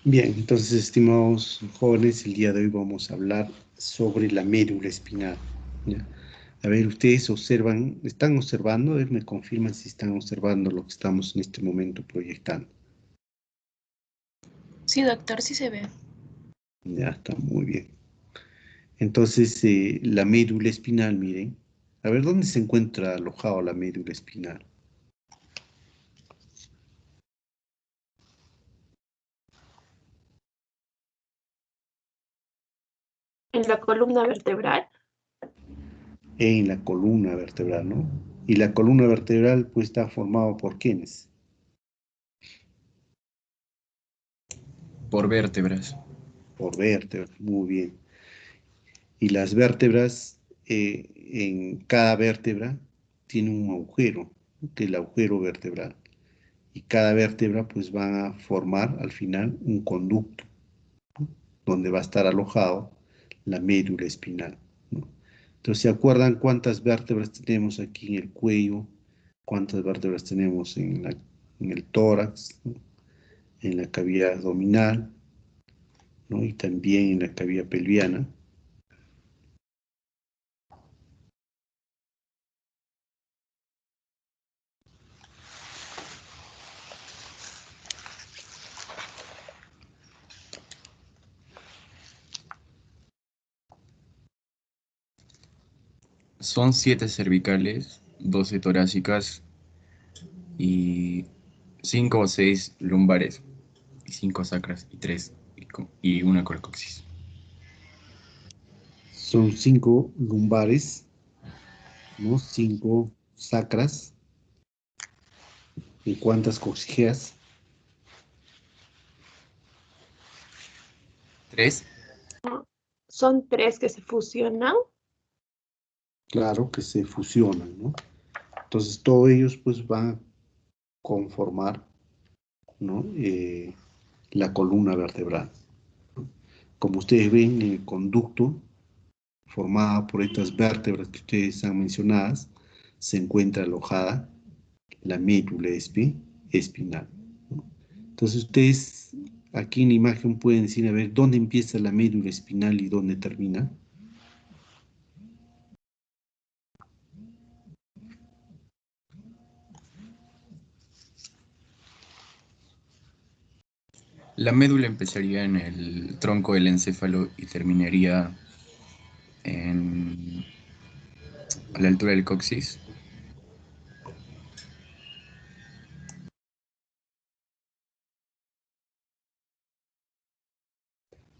Bien, entonces, estimados jóvenes, el día de hoy vamos a hablar sobre la médula espinal. ¿Ya? A ver, ustedes observan, están observando, a ver, me confirman si están observando lo que estamos en este momento proyectando. Sí, doctor, sí se ve. Ya está, muy bien. Entonces, la médula espinal, miren, a ver, ¿dónde se encuentra alojado la médula espinal? En la columna vertebral. En la columna vertebral, ¿no? Y la columna vertebral, pues, está formada por ¿quiénes? Por vértebras. Por vértebras, muy bien. Y las vértebras, en cada vértebra tiene un agujero, que es el agujero vertebral. Y cada vértebra pues va a formar al final un conducto, ¿no? Donde va a estar alojado la médula espinal, ¿no? Entonces, ¿se acuerdan cuántas vértebras tenemos aquí en el cuello? ¿Cuántas vértebras tenemos en el tórax, ¿no? En la cavidad abdominal, ¿no? Y también en la cavidad pelviana. Son 7 cervicales, 12 torácicas y 5 o 6 lumbares, y 5 sacras y 3 y una colcoxis. Son 5 lumbares, ¿no? 5 sacras. ¿Y cuántas coxigeas? 3. Son 3 que se fusionan. Claro que se fusionan, ¿no? Entonces, todos ellos pues van a conformar, ¿no? La columna vertebral. Como ustedes ven, el conducto formado por estas vértebras que ustedes han mencionadas, se encuentra alojada la médula espinal, ¿no? Entonces, ustedes aquí en la imagen pueden decir, a ver, ¿dónde empieza la médula espinal y dónde termina? La médula empezaría en el tronco del encéfalo y terminaría en, a la altura del coxis.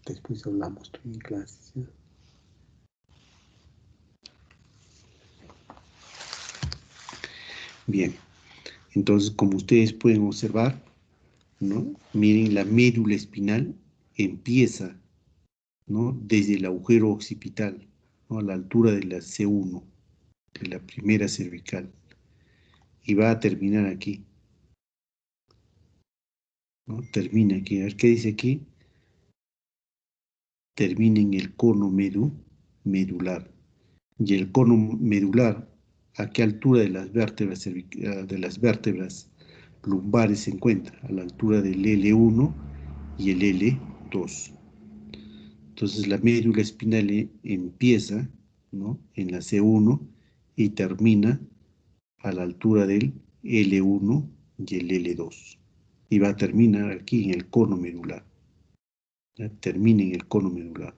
Después hablamos, estoy en clases, ¿sí? Bien, entonces como ustedes pueden observar, ¿no? Miren, la médula espinal empieza, ¿no? Desde el agujero occipital, ¿no? A la altura de la C1, de la primera cervical, y va a terminar aquí, ¿no? Termina aquí, a ver qué dice aquí, termina en el cono medular. Y el cono medular, ¿a qué altura de las vértebras, de las vértebras lumbares se encuentra? A la altura del L1 y el L2. Entonces la médula espinal empieza, ¿no? En la C1 y termina a la altura del L1 y el L2. Y va a terminar aquí en el cono medular. ¿Ya? Termina en el cono medular.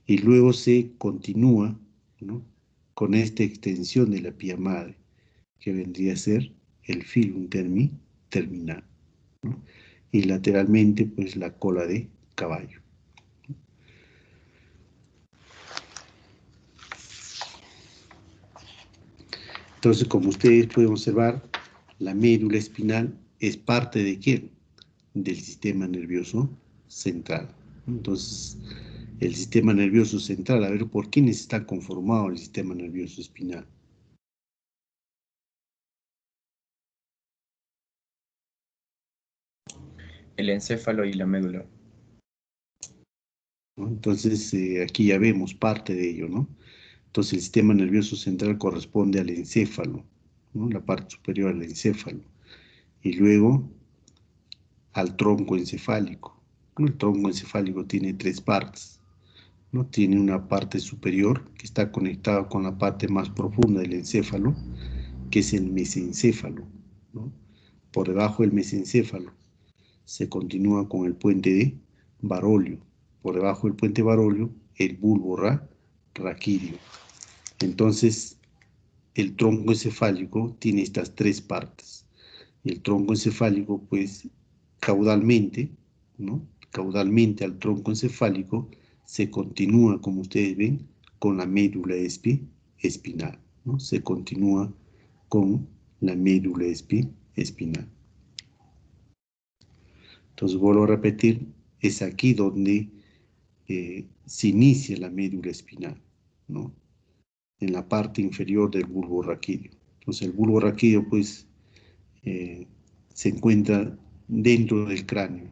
Y luego se continúa, ¿no? Con esta extensión de la pía madre, que vendría a ser el filum terminal, ¿no? Y lateralmente, pues la cola de caballo. Entonces, como ustedes pueden observar, la médula espinal es parte de ¿quién? Del sistema nervioso central. Entonces, el sistema nervioso central, a ver, ¿por quiénes está conformado el sistema nervioso espinal? El encéfalo y la médula. ¿No? Entonces, aquí ya vemos parte de ello, ¿no? Entonces, el sistema nervioso central corresponde al encéfalo, ¿no? La parte superior al encéfalo. Y luego al tronco encefálico, ¿no? El tronco encefálico tiene tres partes, ¿no? Tiene una parte superior que está conectada con la parte más profunda del encéfalo, que es el mesencéfalo, ¿no? Por debajo del mesencéfalo se continúa con el puente de Barolio. Por debajo del puente Barolio, el bulbo raquídeo. Entonces, el tronco encefálico tiene estas tres partes. Y el tronco encefálico, pues, caudalmente, ¿no? Caudalmente al tronco encefálico se continúa, como ustedes ven, con la médula espinal, ¿no? Se continúa con la médula espinal. Entonces, vuelvo a repetir, es aquí donde se inicia la médula espinal, ¿no? En la parte inferior del bulbo raquídeo. Entonces, el bulbo raquídeo, pues, se encuentra dentro del cráneo.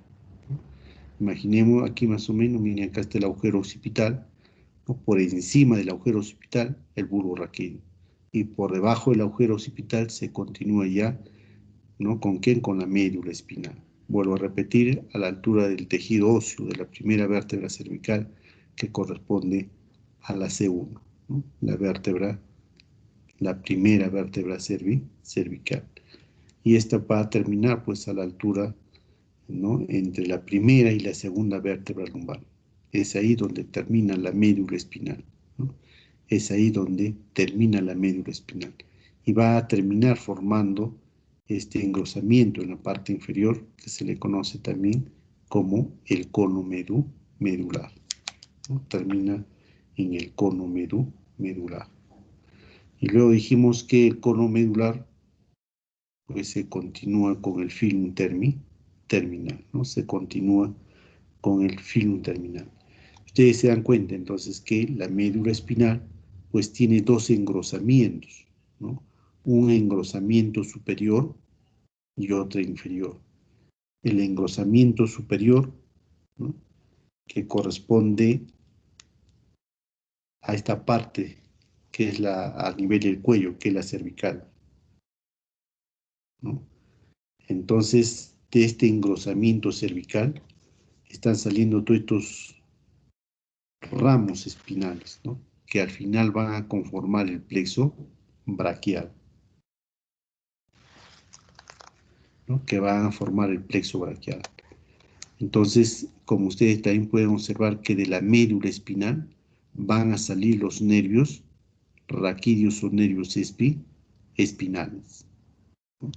Imaginemos aquí más o menos, miren, acá está el agujero occipital, ¿no? Por encima del agujero occipital, el bulbo raquídeo. Y por debajo del agujero occipital se continúa ya, ¿no? ¿Con quién? Con la médula espinal. Vuelvo a repetir, a la altura del tejido óseo de la primera vértebra cervical, que corresponde a la C1, ¿no? La primera vértebra cervical. Y esta va a terminar pues a la altura, ¿no? Entre la primera y la segunda vértebra lumbar. Es ahí donde termina la médula espinal, ¿no? Es ahí donde termina la médula espinal. Y va a terminar formando este engrosamiento en la parte inferior, que se le conoce también como el cono medular, ¿no? Termina en el cono medular. Y luego dijimos que el cono medular pues se continúa con el filum terminal, ¿no? Se continúa con el filum terminal. Ustedes se dan cuenta entonces que la médula espinal pues tiene dos engrosamientos, ¿no? Un engrosamiento superior y otro inferior. El engrosamiento superior, ¿no? Que corresponde a esta parte que es a nivel del cuello, que es la cervical, ¿no? Entonces, de este engrosamiento cervical están saliendo todos estos ramos espinales, ¿no? Que al final van a conformar el plexo braquial, ¿no? Que van a formar el plexo braquial. Entonces, como ustedes también pueden observar que de la médula espinal van a salir los nervios raquídeos o nervios espinales, ¿no?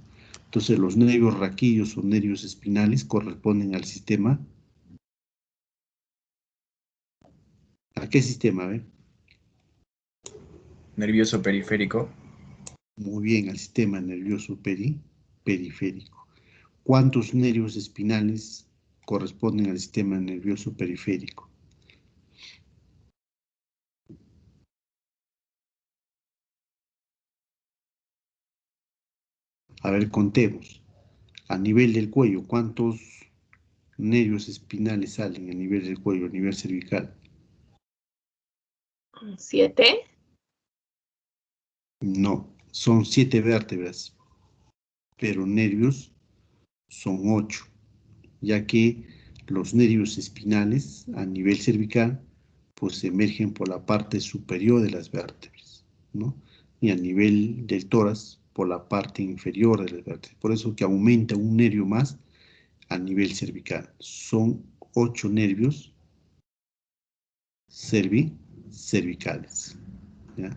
Entonces, los nervios raquídeos o nervios espinales corresponden al sistema. ¿A qué sistema? A ver. Nervioso periférico. Muy bien, al sistema nervioso periférico. ¿Cuántos nervios espinales corresponden al sistema nervioso periférico? A ver, contemos. A nivel del cuello, ¿cuántos nervios espinales salen a nivel del cuello, a nivel cervical? 7. No, son 7 vértebras, pero nervios son 8, ya que los nervios espinales a nivel cervical pues emergen por la parte superior de las vértebras, ¿no? Y a nivel del tórax por la parte inferior de las vértebras. Por eso que aumenta un nervio más a nivel cervical. Son 8 nervios cervicales, ¿ya?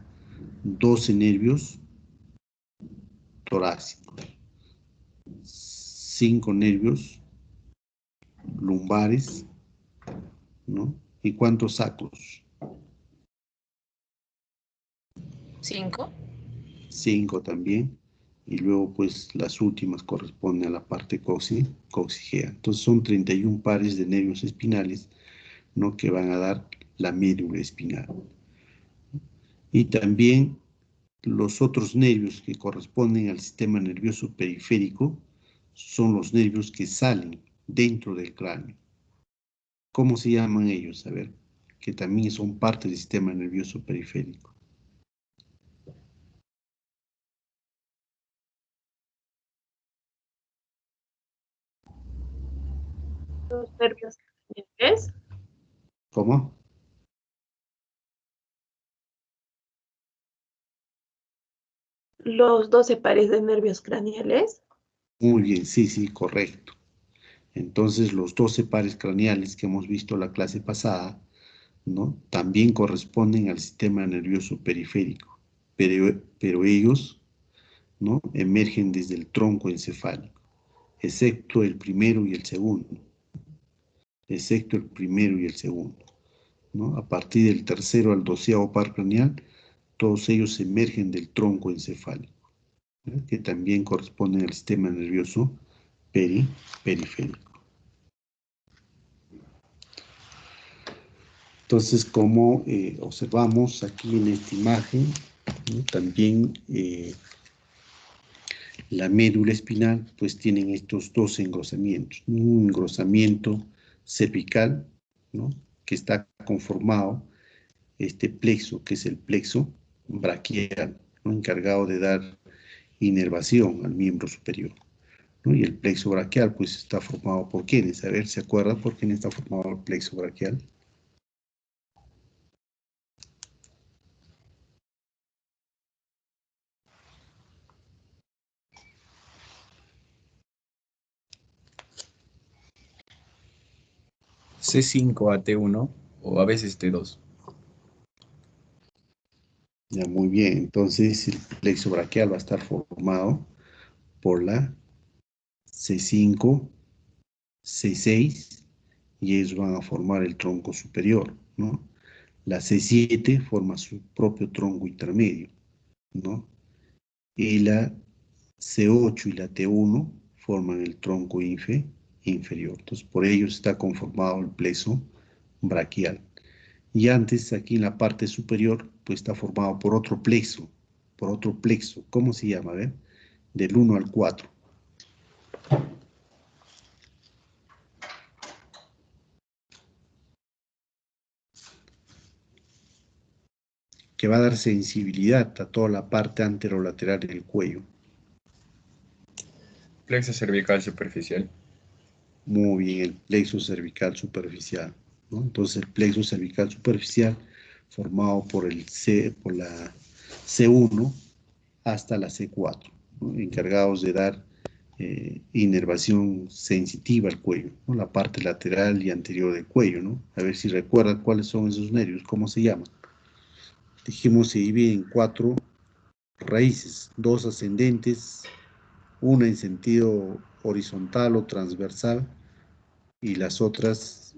12 nervios torácicos, 5 nervios lumbares, ¿no? ¿Y cuántos sacros? 5. 5 también. Y luego, pues, las últimas corresponden a la parte coxigea. Entonces, son 31 pares de nervios espinales, ¿no? Que van a dar la médula espinal. Y también los otros nervios que corresponden al sistema nervioso periférico son los nervios que salen dentro del cráneo. ¿Cómo se llaman ellos? A ver, que también son parte del sistema nervioso periférico. Los nervios craneales. ¿Cómo? Los 12 pares de nervios craneales. Muy bien, sí, sí, correcto. Entonces, los 12 pares craneales que hemos visto la clase pasada, ¿no? También corresponden al sistema nervioso periférico, pero ellos, ¿no? Emergen desde el tronco encefálico, excepto el primero y el segundo, ¿no? A partir del tercero al 12º par craneal, todos ellos emergen del tronco encefálico, ¿no? Que también corresponden al sistema nervioso periférico. Entonces, como observamos aquí en esta imagen, ¿no? También la médula espinal pues tienen estos dos engrosamientos. Un engrosamiento cervical, ¿no? Que está conformado este plexo, que es el plexo braquial, ¿no? Encargado de dar inervación al miembro superior, ¿no? Y el plexo braquial pues está formado por ¿quiénes? A ver, ¿se acuerda por quién está formado el plexo braquial? C5 a T1 o a veces T2. Ya, muy bien. Entonces, el plexo braquial va a estar formado por la C5, C6, y ellos van a formar el tronco superior, ¿no? La C7 forma su propio tronco intermedio, ¿no? Y la C8 y la T1 forman el tronco inferior. Entonces, por ello está conformado el plexo braquial. Y antes, aquí en la parte superior, pues está formado por otro plexo, ¿Cómo se llama? A ver, del 1 al 4. Que va a dar sensibilidad a toda la parte anterolateral del cuello. Plexo cervical superficial. Muy bien, el plexo cervical superficial, ¿no? Entonces, el plexo cervical superficial, formado por la C1 hasta la C4, ¿no? Encargados de dar inervación sensitiva al cuello, ¿no? La parte lateral y anterior del cuello, ¿no? A ver si recuerdan cuáles son esos nervios, ¿cómo se llaman? Dijimos se divide en 4 raíces, 2 ascendentes, una en sentido horizontal o transversal y las otras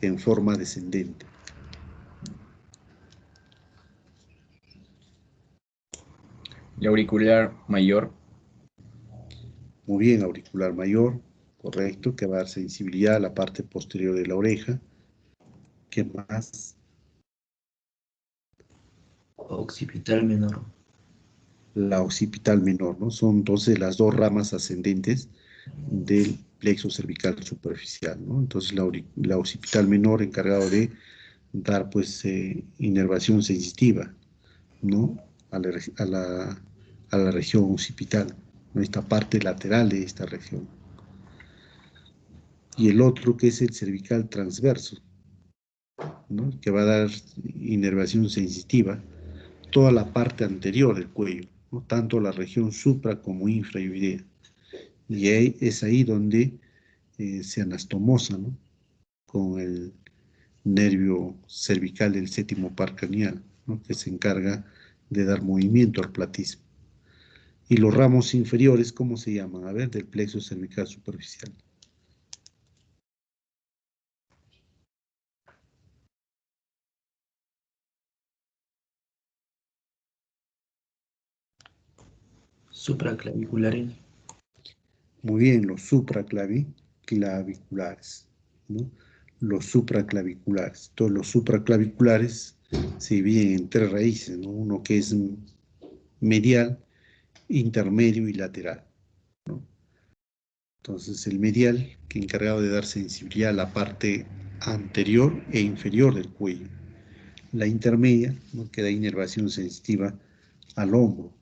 en forma descendente. Y auricular mayor. Muy bien, auricular mayor, correcto, que va a dar sensibilidad a la parte posterior de la oreja. ¿Qué más? Occipital menor. La occipital menor, ¿no? Son entonces las dos ramas ascendentes del plexo cervical superficial, ¿no? Entonces la occipital menor encargado de dar pues inervación sensitiva, ¿no? A la región occipital, ¿no? Esta parte lateral de esta región. Y el otro que es el cervical transverso, ¿no? Que va a dar inervación sensitiva toda la parte anterior del cuello, ¿no? Tanto la región supra como infraoidea. Y es ahí donde se anastomosa, ¿no? Con el nervio cervical del séptimo par craneal, ¿no? Que se encarga de dar movimiento al platismo. Y los ramos inferiores, ¿cómo se llaman? A ver, del plexo cervical superficial. Supraclaviculares. Muy bien, los supraclaviculares, ¿no? Los supraclaviculares. Todos los supraclaviculares se dividen en 3 raíces, ¿no? Uno que es medial, intermedio y lateral, ¿no? Entonces, el medial, que encargado de dar sensibilidad a la parte anterior e inferior del cuello. La intermedia, ¿no? Que da inervación sensitiva al hombro.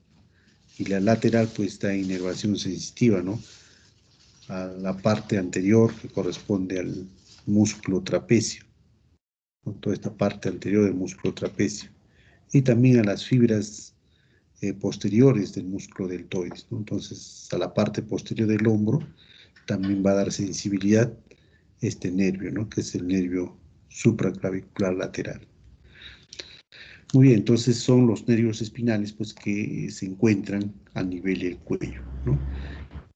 Y la lateral, pues da inervación sensitiva, ¿no? A la parte anterior que corresponde al músculo trapecio, ¿no? Toda esta parte anterior del músculo trapecio. Y también a las fibras posteriores del músculo deltoides, ¿no? Entonces, a la parte posterior del hombro también va a dar sensibilidad este nervio, ¿no? Que es el nervio supraclavicular lateral. Muy bien, entonces son los nervios espinales pues, que se encuentran a nivel del cuello, ¿no?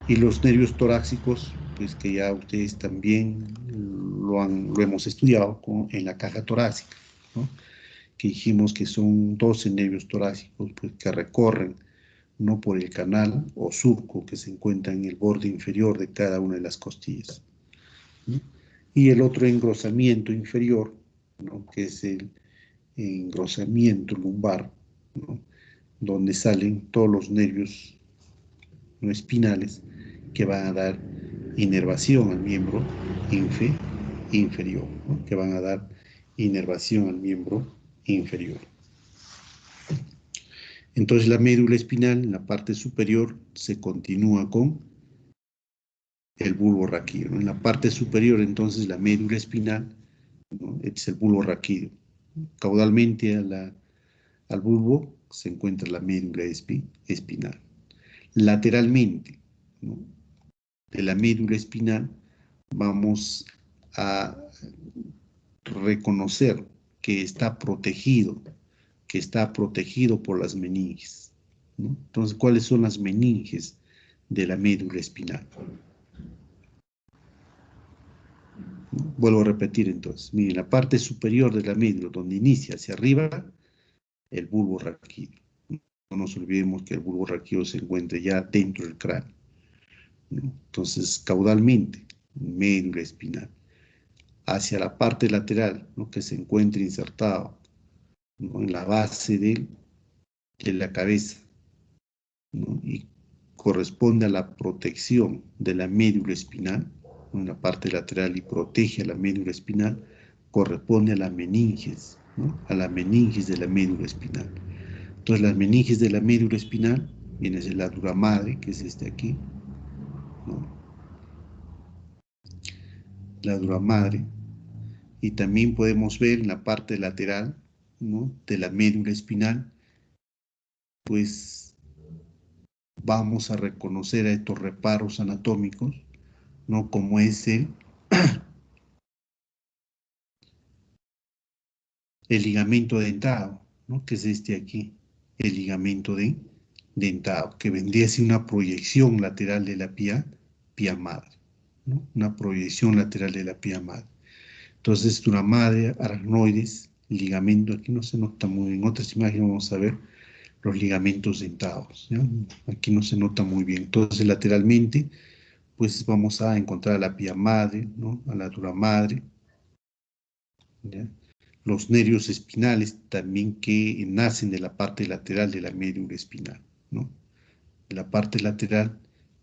Y los nervios torácicos, pues que ya ustedes también lo hemos estudiado en la caja torácica, ¿no? Que dijimos que son 12 nervios torácicos pues, que recorren no por el canal o surco que se encuentra en el borde inferior de cada una de las costillas, ¿no? Y el otro engrosamiento inferior, ¿no? Que es el engrosamiento lumbar, ¿no? Donde salen todos los nervios, ¿no?, espinales que van a dar inervación al miembro inferior, ¿no? Que van a dar inervación al miembro inferior. Entonces la médula espinal en la parte superior se continúa con el bulbo raquídeo, ¿no? En la parte superior entonces la médula espinal, ¿no?, es el bulbo raquídeo. Caudalmente al bulbo se encuentra la médula espinal. Lateralmente, ¿no?, de la médula espinal vamos a reconocer que está protegido por las meninges, ¿no? Entonces, ¿cuáles son las meninges de la médula espinal? Vuelvo a repetir entonces. Miren, la parte superior de la médula, donde inicia hacia arriba, el bulbo raquídeo. No nos olvidemos que el bulbo raquídeo se encuentra ya dentro del cráneo, ¿no? Entonces, caudalmente, médula espinal. Hacia la parte lateral, ¿no?, que se encuentra insertado, ¿no?, en la base de la cabeza, ¿no?, y corresponde a la protección de la médula espinal, en la parte lateral, y protege a la médula espinal, corresponde a la meninges, ¿no?, a la meninges de la médula espinal. Entonces, las meninges de la médula espinal viene de la dura madre, que es este aquí, ¿no?, la dura madre. Y también podemos ver en la parte lateral, ¿no?, de la médula espinal, pues vamos a reconocer a estos reparos anatómicos, ¿no?, como es el ligamento dentado, ¿no?, que es este aquí, el ligamento dentado, que vendría a ser una proyección lateral de la pía madre, ¿no?, una proyección lateral de la pía madre. Entonces, dura madre, aracnoides, ligamento, aquí no se nota muy bien, en otras imágenes vamos a ver los ligamentos dentados, ¿ya? Aquí no se nota muy bien. Entonces, lateralmente, pues vamos a encontrar a la pía madre, ¿no?, a la dura madre, ¿ya? Los nervios espinales también que nacen de la parte lateral de la médula espinal, ¿no? De la parte lateral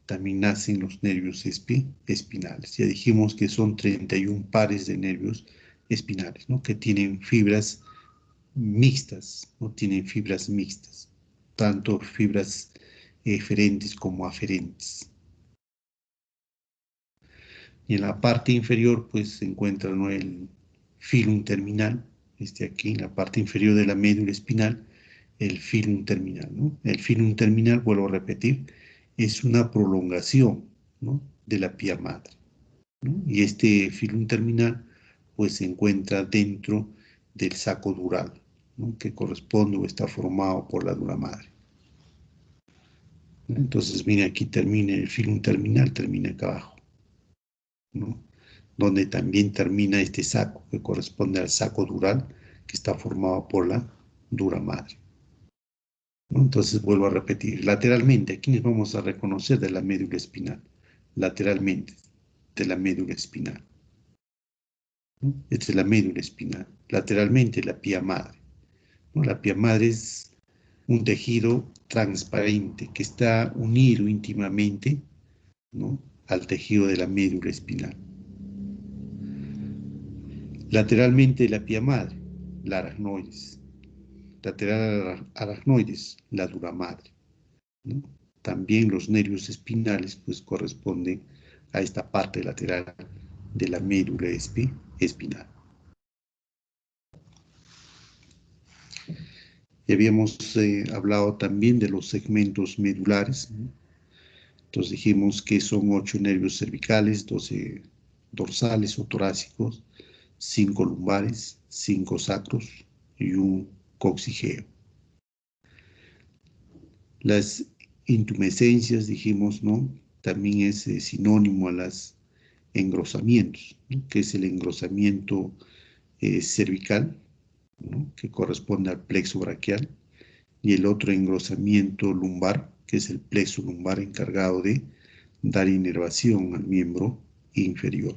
también nacen los nervios espinales. Ya dijimos que son 31 pares de nervios espinales, ¿no?, que tienen fibras mixtas, ¿no? Tienen fibras mixtas, tanto fibras eferentes como aferentes. Y en la parte inferior, pues, se encuentra, ¿no?, el filum terminal, aquí, en la parte inferior de la médula espinal, el filum terminal, ¿no? El filum terminal, vuelvo a repetir, es una prolongación, ¿no?, de la pía madre, ¿no? Y este filum terminal, pues, se encuentra dentro del saco dural, ¿no?, que corresponde o está formado por la dura madre. Entonces, mire, aquí termina el filum terminal, termina acá abajo, ¿no?, donde también termina este saco, que corresponde al saco dural, que está formado por la dura madre, ¿no? Entonces, vuelvo a repetir, lateralmente, aquí nos vamos a reconocer de la médula espinal, lateralmente, de la médula espinal, ¿no? Esta es la médula espinal, lateralmente la pía madre, ¿no? La pía madre es un tejido transparente que está unido íntimamente, ¿no?, al tejido de la médula espinal. Lateralmente la pía madre, la aracnoides. Lateral aracnoides, la dura madre, ¿no? También los nervios espinales pues corresponden a esta parte lateral de la médula espinal. Y habíamos hablado también de los segmentos medulares, ¿no? Entonces dijimos que son 8 nervios cervicales, 12 dorsales o torácicos, 5 lumbares, 5 sacros y un coxigeo. Las intumescencias, dijimos, ¿no? También es sinónimo a los engrosamientos, ¿no? Que es el engrosamiento cervical, ¿no? Que corresponde al plexo braquial, y el otro engrosamiento lumbar, que es el plexo lumbar encargado de dar inervación al miembro inferior.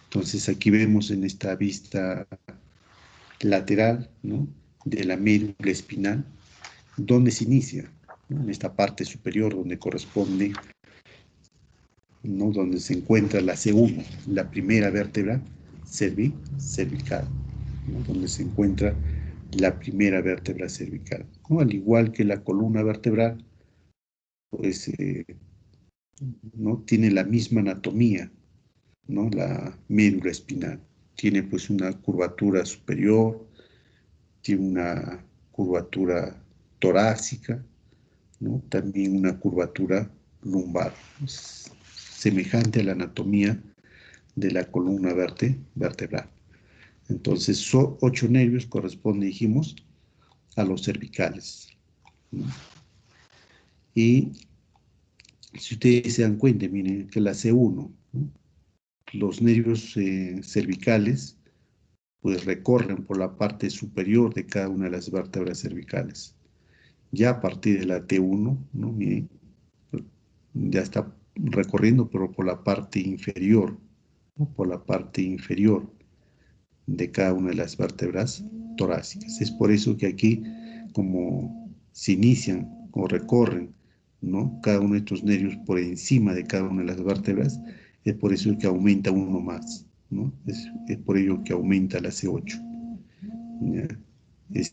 Entonces aquí vemos en esta vista lateral, ¿no? De la médula espinal, donde se inicia, ¿no? En esta parte superior donde corresponde, ¿no? Donde se encuentra la C1, la primera vértebra cervical, ¿no? Donde se encuentra la primera vértebra cervical, ¿no? Al igual que la columna vertebral, pues no tiene la misma anatomía, ¿no? La médula espinal tiene pues una curvatura superior, tiene una curvatura torácica, ¿no? También una curvatura lumbar, semejante a la anatomía de la columna vertebral. Entonces, 8 nervios corresponden, dijimos, a los cervicales, ¿no? Y si ustedes se dan cuenta, miren que la C1, ¿no? Los nervios cervicales pues recorren por la parte superior de cada una de las vértebras cervicales. Ya a partir de la T1, ¿no? Miren, ya está recorriendo, pero por la parte inferior, ¿no? Por la parte inferior de cada una de las vértebras torácicas. Es por eso que aquí, como se inician o recorren, ¿no? Cada uno de estos nervios por encima de cada una de las vértebras, es por eso que aumenta uno más, ¿no? Es por ello que aumenta la C8. Esa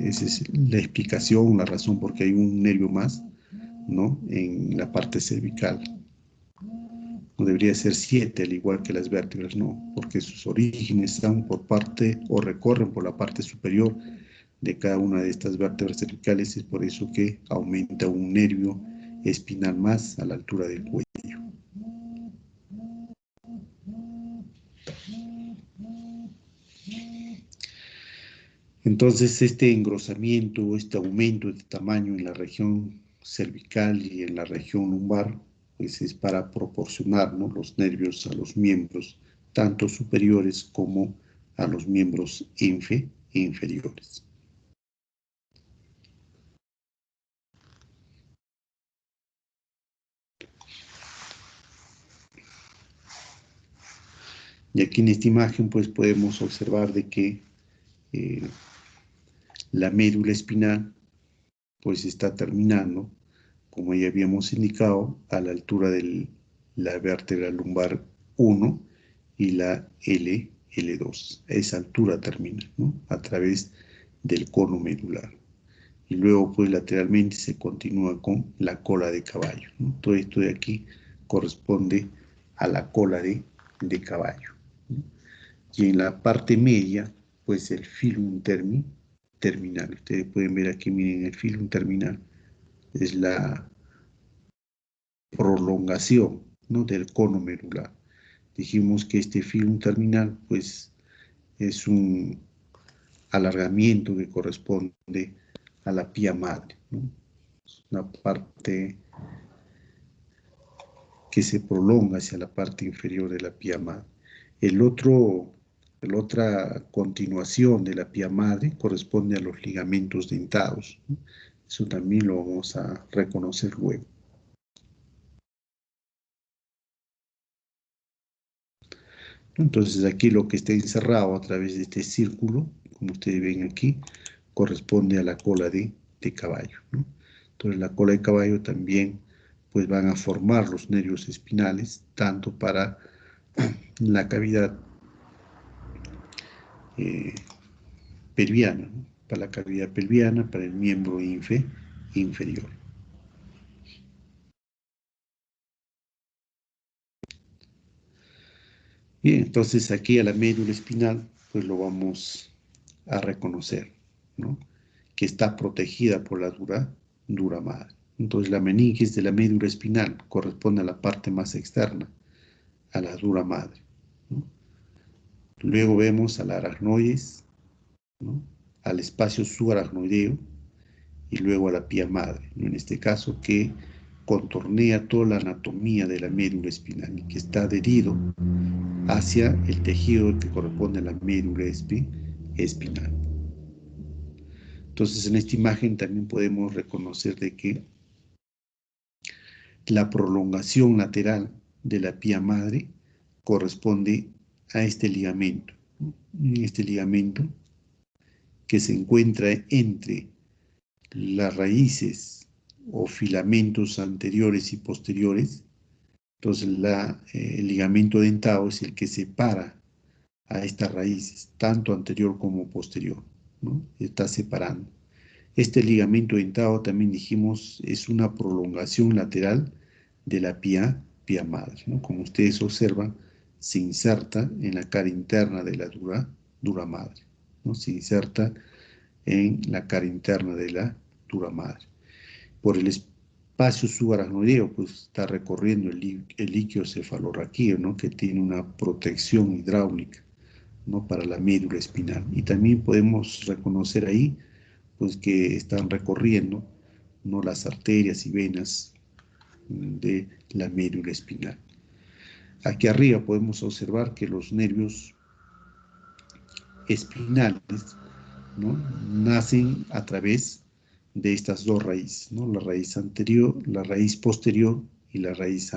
es la explicación, la razón por qué hay un nervio más, ¿no? En la parte cervical. No debería ser 7, al igual que las vértebras, no, porque sus orígenes están por parte o recorren por la parte superior de cada una de estas vértebras cervicales. Es por eso que aumenta un nervio espinal más a la altura del cuello. Entonces, este engrosamiento, este aumento de tamaño en la región cervical y en la región lumbar, pues es para proporcionar, ¿no? Los nervios a los miembros, tanto superiores como a los miembros inferiores. Y aquí en esta imagen, pues podemos observar de que la médula espinal, pues está terminando, como ya habíamos indicado, a la altura de la vértebra lumbar 1 y la L2. A esa altura termina, ¿no? A través del cono medular. Y luego, pues lateralmente se continúa con la cola de caballo, ¿no? Todo esto de aquí corresponde a la cola de caballo, ¿no? Y en la parte media, pues el filum terminal. Ustedes pueden ver aquí, miren, el filum terminal es la prolongación, ¿no? Del cono medular. Dijimos que este filum terminal, pues, es un alargamiento que corresponde a la pía madre, ¿no? Es una parte que se prolonga hacia la parte inferior de la pía madre. La otra continuación de la pía madre corresponde a los ligamentos dentados, ¿no? Eso también lo vamos a reconocer luego. Entonces aquí lo que está encerrado a través de este círculo, como ustedes ven aquí, corresponde a la cola de caballo, ¿no? Entonces la cola de caballo también pues van a formar los nervios espinales, tanto para la cavidad pelviana, ¿no? Para la cavidad pelviana, para el miembro inferior. Bien, entonces aquí a la médula espinal, pues lo vamos a reconocer, ¿no? Que está protegida por la dura madre. Entonces la meninges de la médula espinal corresponde a la parte más externa, a la dura madre, ¿no? Luego vemos a la aracnoides, ¿no? Al espacio subaracnoideo y luego a la pía madre, ¿no? En este caso que contornea toda la anatomía de la médula espinal y que está adherido hacia el tejido que corresponde a la médula espinal. Entonces, en esta imagen también podemos reconocer de que la prolongación lateral de la pía madre corresponde a este ligamento, ¿no? Este ligamento que se encuentra entre las raíces o filamentos anteriores y posteriores. Entonces, el ligamento dentado es el que separa a estas raíces, tanto anterior como posterior, ¿no? Está separando. Este ligamento dentado, también dijimos, es una prolongación lateral de la pía madre, ¿no? Como ustedes observan, se inserta en la cara interna de la dura madre, ¿no? Se inserta en la cara interna de la dura madre. Por el espacio subaracnoideo, pues está recorriendo el líquido cefalorraquídeo, ¿no? Que tiene una protección hidráulica, ¿no? Para la médula espinal. Y también podemos reconocer ahí pues que están recorriendo, ¿no? Las arterias y venas de la médula espinal. Aquí arriba podemos observar que los nervios espinales, ¿no? Nacen a través de estas dos raíces, ¿no? La raíz anterior, la raíz posterior y la raíz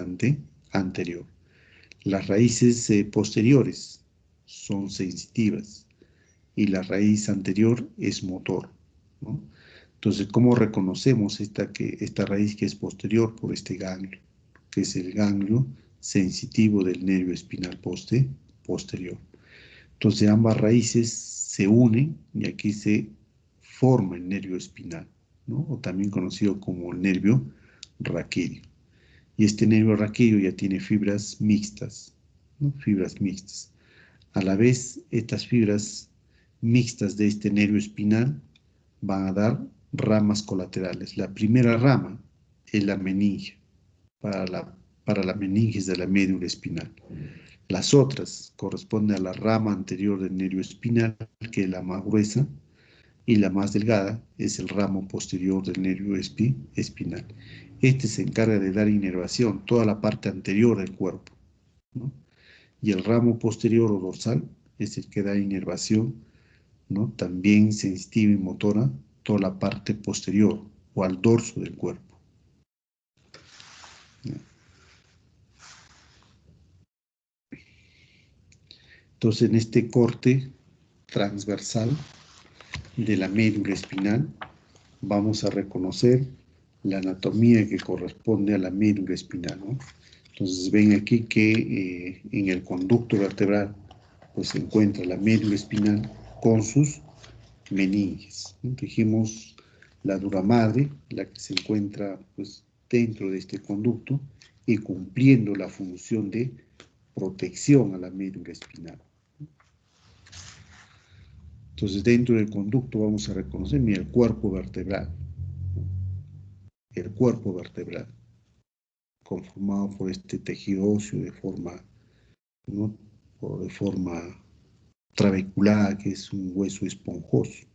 anterior. Las raíces posteriores son sensitivas y la raíz anterior es motor, ¿no? Entonces, ¿cómo reconocemos esta raíz que es posterior? Por este ganglio, que es el ganglio sensitivo del nervio espinal posterior. Entonces, ambas raíces se unen y aquí se forma el nervio espinal, ¿no? O también conocido como el nervio raquídeo. Y este nervio raquídeo ya tiene fibras mixtas, ¿no? Fibras mixtas. A la vez, estas fibras mixtas de este nervio espinal van a dar ramas colaterales. La primera rama es la meninge, para la meninges de la médula espinal. Las otras corresponden a la rama anterior del nervio espinal, que es la más gruesa, y la más delgada es el ramo posterior del nervio espinal. Este se encarga de dar inervación toda la parte anterior del cuerpo, ¿no? Y el ramo posterior o dorsal es el que da inervación, ¿no? También sensitiva y motora, toda la parte posterior o al dorso del cuerpo. Entonces, en este corte transversal de la médula espinal, vamos a reconocer la anatomía que corresponde a la médula espinal, ¿no? Entonces, ven aquí que en el conducto vertebral pues, se encuentra la médula espinal con sus meninges, ¿no? Dijimos la dura madre, la que se encuentra pues, dentro de este conducto y cumpliendo la función de protección a la médula espinal. Entonces, dentro del conducto vamos a reconocer, mira, el cuerpo vertebral, conformado por este tejido óseo de forma, ¿no? O de forma trabeculada, que es un hueso esponjoso.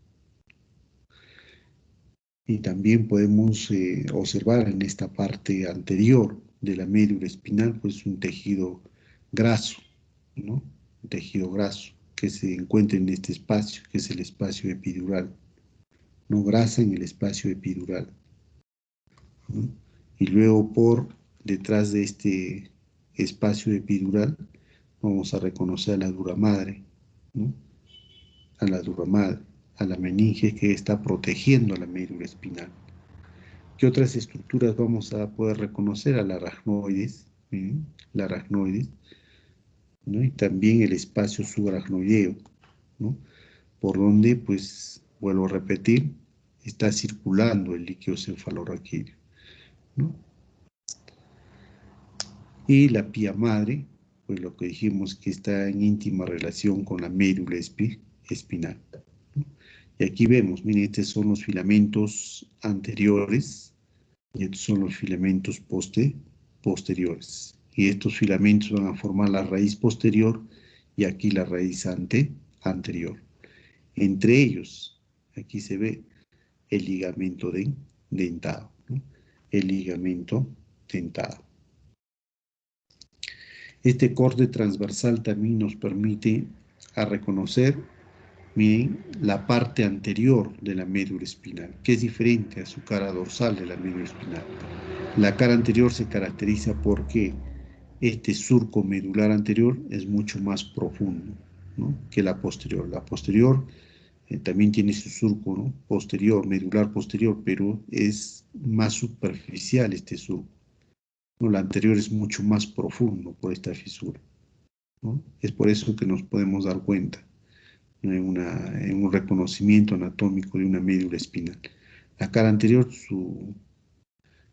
Y también podemos observar en esta parte anterior de la médula espinal, pues un tejido graso, ¿no? Un tejido graso que se encuentra en este espacio, que es el espacio epidural. No grasa en el espacio epidural, ¿no? Y luego por detrás de este espacio epidural vamos a reconocer a la dura madre, ¿no? A la dura madre, a la meninge que está protegiendo la médula espinal. ¿Qué otras estructuras vamos a poder reconocer? A la aracnoides, la aracnoides, ¿no? Y también el espacio subaracnoideo, ¿no? Por donde, pues, vuelvo a repetir, está circulando el líquido cefalorraquídeo, ¿no? Y la pía madre, pues lo que dijimos que está en íntima relación con la médula espinal, ¿no? Y aquí vemos, miren, estos son los filamentos anteriores y estos son los filamentos posteriores. Y estos filamentos van a formar la raíz posterior y aquí la raíz anterior. Entre ellos, aquí se ve el ligamento dentado, ¿no? El ligamento dentado. Este corte transversal también nos permite a reconocer, miren, la parte anterior de la médula espinal, que es diferente a su cara dorsal de la médula espinal. La cara anterior se caracteriza porque este surco medular anterior es mucho más profundo, ¿no?, que la posterior. La posterior también tiene su surco, ¿no?, posterior, medular posterior, pero es más superficial este surco, ¿no? La anterior es mucho más profundo por esta fisura, ¿no? Es por eso que nos podemos dar cuenta en un reconocimiento anatómico de una médula espinal. La cara anterior,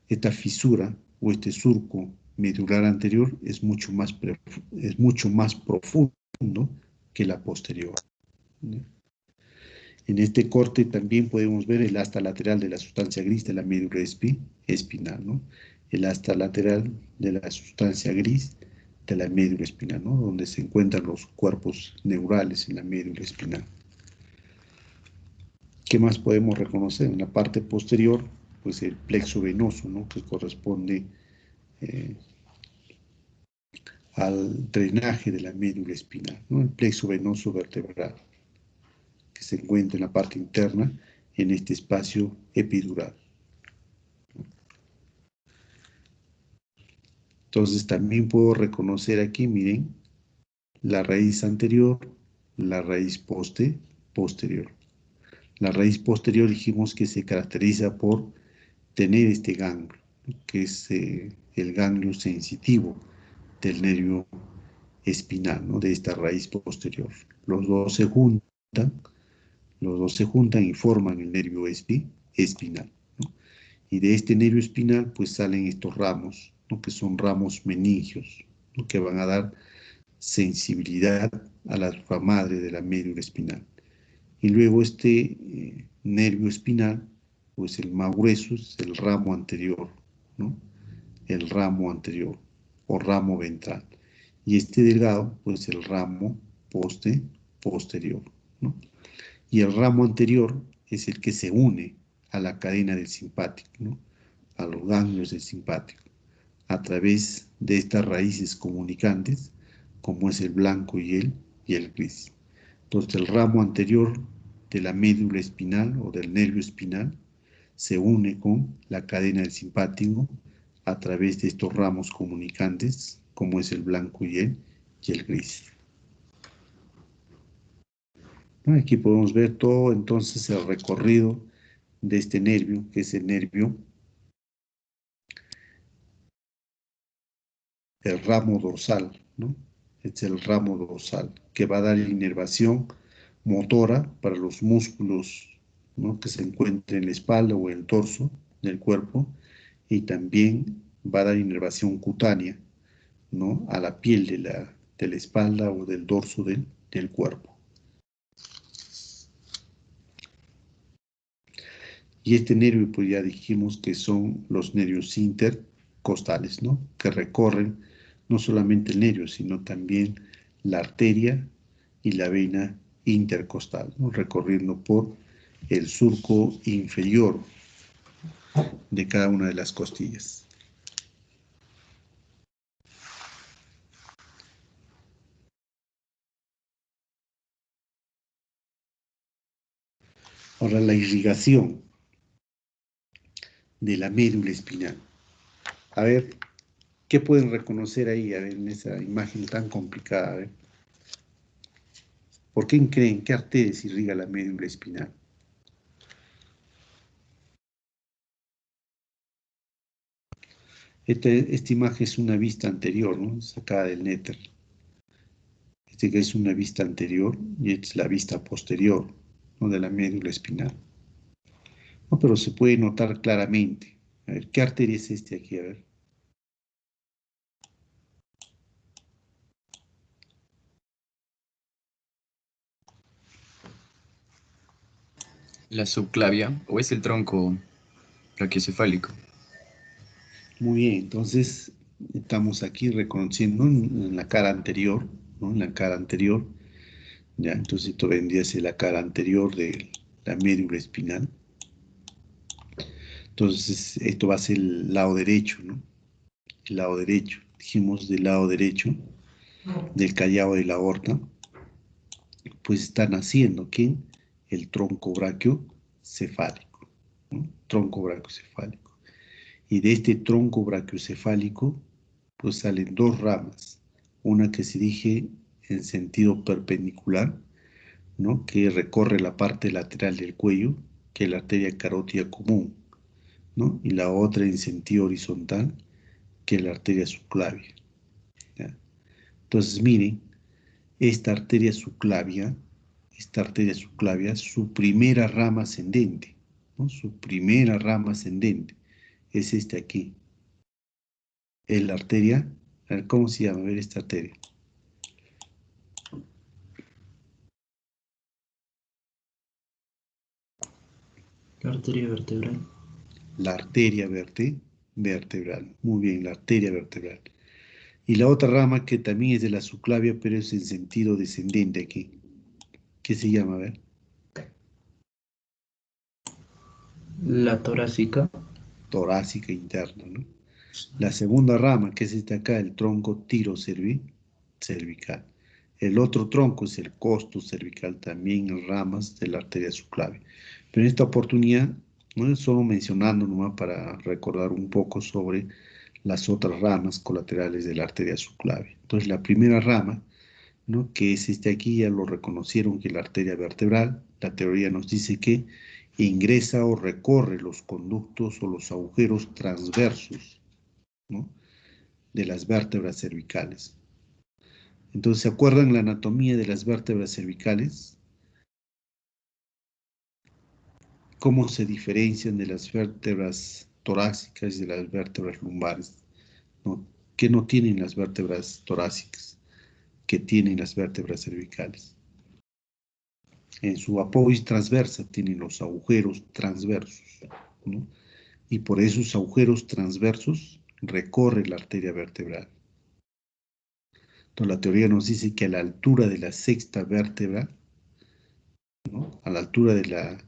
esta fisura o este surco medular anterior es mucho más profundo que la posterior, ¿no? En este corte también podemos ver el asta lateral de la sustancia gris de la médula espinal, ¿no? El asta lateral de la sustancia gris de la médula espinal, ¿no?, donde se encuentran los cuerpos neurales en la médula espinal. ¿Qué más podemos reconocer? En la parte posterior, pues el plexo venoso, ¿no?, que corresponde al drenaje de la médula espinal, ¿no?, el plexo venoso vertebral, que se encuentra en la parte interna, en este espacio epidural. Entonces también puedo reconocer aquí, miren, la raíz anterior, la raíz posterior. La raíz posterior dijimos que se caracteriza por tener este ganglio, que es el ganglio sensitivo del nervio espinal, ¿no?, de esta raíz posterior. Los dos se juntan y forman el nervio espinal, ¿no? Y de este nervio espinal pues salen estos ramos, ¿no?, que son ramos meningios, ¿no?, que van a dar sensibilidad a la madre de la médula espinal. Y luego este nervio espinal, pues el más grueso es el ramo anterior, ¿no?, el ramo anterior o ramo ventral. Y este delgado, pues el ramo posterior, ¿no? Y el ramo anterior es el que se une a la cadena del simpático, ¿no?, a los ganglios del simpático, a través de estas raíces comunicantes, como es el blanco y el gris. Entonces el ramo anterior de la médula espinal o del nervio espinal se une con la cadena del simpático a través de estos ramos comunicantes, como es el blanco y el gris. Aquí podemos ver todo entonces el recorrido de este nervio, que es el nervio, el ramo dorsal, ¿no? Es el ramo dorsal, que va a dar inervación motora para los músculos, ¿no?, que se encuentran en la espalda o en el torso del cuerpo, y también va a dar inervación cutánea, ¿no?, a la piel de la espalda o del dorso del cuerpo. Y este nervio, pues ya dijimos que son los nervios intercostales, ¿no?, que recorren no solamente el nervio, sino también la arteria y la vena intercostal, ¿no?, recorriendo por el surco inferior de cada una de las costillas. Ahora, la irrigación de la médula espinal. A ver, ¿qué pueden reconocer ahí, a ver, en esa imagen tan complicada? A ver, ¿por qué creen que arterias irriga la médula espinal? Esta imagen es una vista anterior, ¿no?, sacada del néter. Que es una vista anterior y esta es la vista posterior, ¿no?, de la médula espinal. No, pero se puede notar claramente. A ver, ¿qué arteria es este aquí? A ver. La subclavia, o es el tronco brachiocefálico. Muy bien, entonces estamos aquí reconociendo en la cara anterior, ¿no? En la cara anterior, ya, entonces esto vendría a ser la cara anterior de la médula espinal. Entonces esto va a ser el lado derecho, ¿no? El lado derecho, dijimos del lado derecho, del callado de la aorta, pues está naciendo, ¿quién? El tronco brachiocefálico, ¿no? Tronco brachiocefálico. Y de este tronco brachiocefálico, pues salen dos ramas, una que se dirige en sentido perpendicular, ¿no? Que recorre la parte lateral del cuello, que es la arteria carótida común, ¿no? Y la otra en sentido horizontal, que es la arteria subclavia, ¿ya? Entonces, miren, esta arteria subclavia, su primera rama ascendente, ¿no? Su primera rama ascendente es este aquí, es la arteria, a ver, ¿cómo se llama? A ver esta arteria. La arteria vertebral. La arteria vertebral. Muy bien, la arteria vertebral. Y la otra rama que también es de la subclavia, pero es en sentido descendente aquí. ¿Qué se llama? A ver. La torácica. Torácica interna, ¿no? La segunda rama, que es esta acá, el tronco cervical. El otro tronco es el costo cervical, también en ramas de la arteria subclavia. Pero en esta oportunidad, ¿no? Solo mencionando nomás para recordar un poco sobre las otras ramas colaterales de la arteria subclavia. Entonces, la primera rama, ¿no? Que es este aquí, ya lo reconocieron, que es la arteria vertebral. La teoría nos dice que ingresa o recorre los conductos o los agujeros transversos, ¿no? De las vértebras cervicales. Entonces, ¿se acuerdan la anatomía de las vértebras cervicales? ¿Cómo se diferencian de las vértebras torácicas y de las vértebras lumbares? ¿No? ¿Qué no tienen las vértebras torácicas? ¿Qué tienen las vértebras cervicales? En su apófisis transversa tienen los agujeros transversos, ¿no? Y por esos agujeros transversos recorre la arteria vertebral. Entonces la teoría nos dice que a la altura de la sexta vértebra, ¿no? A la altura de la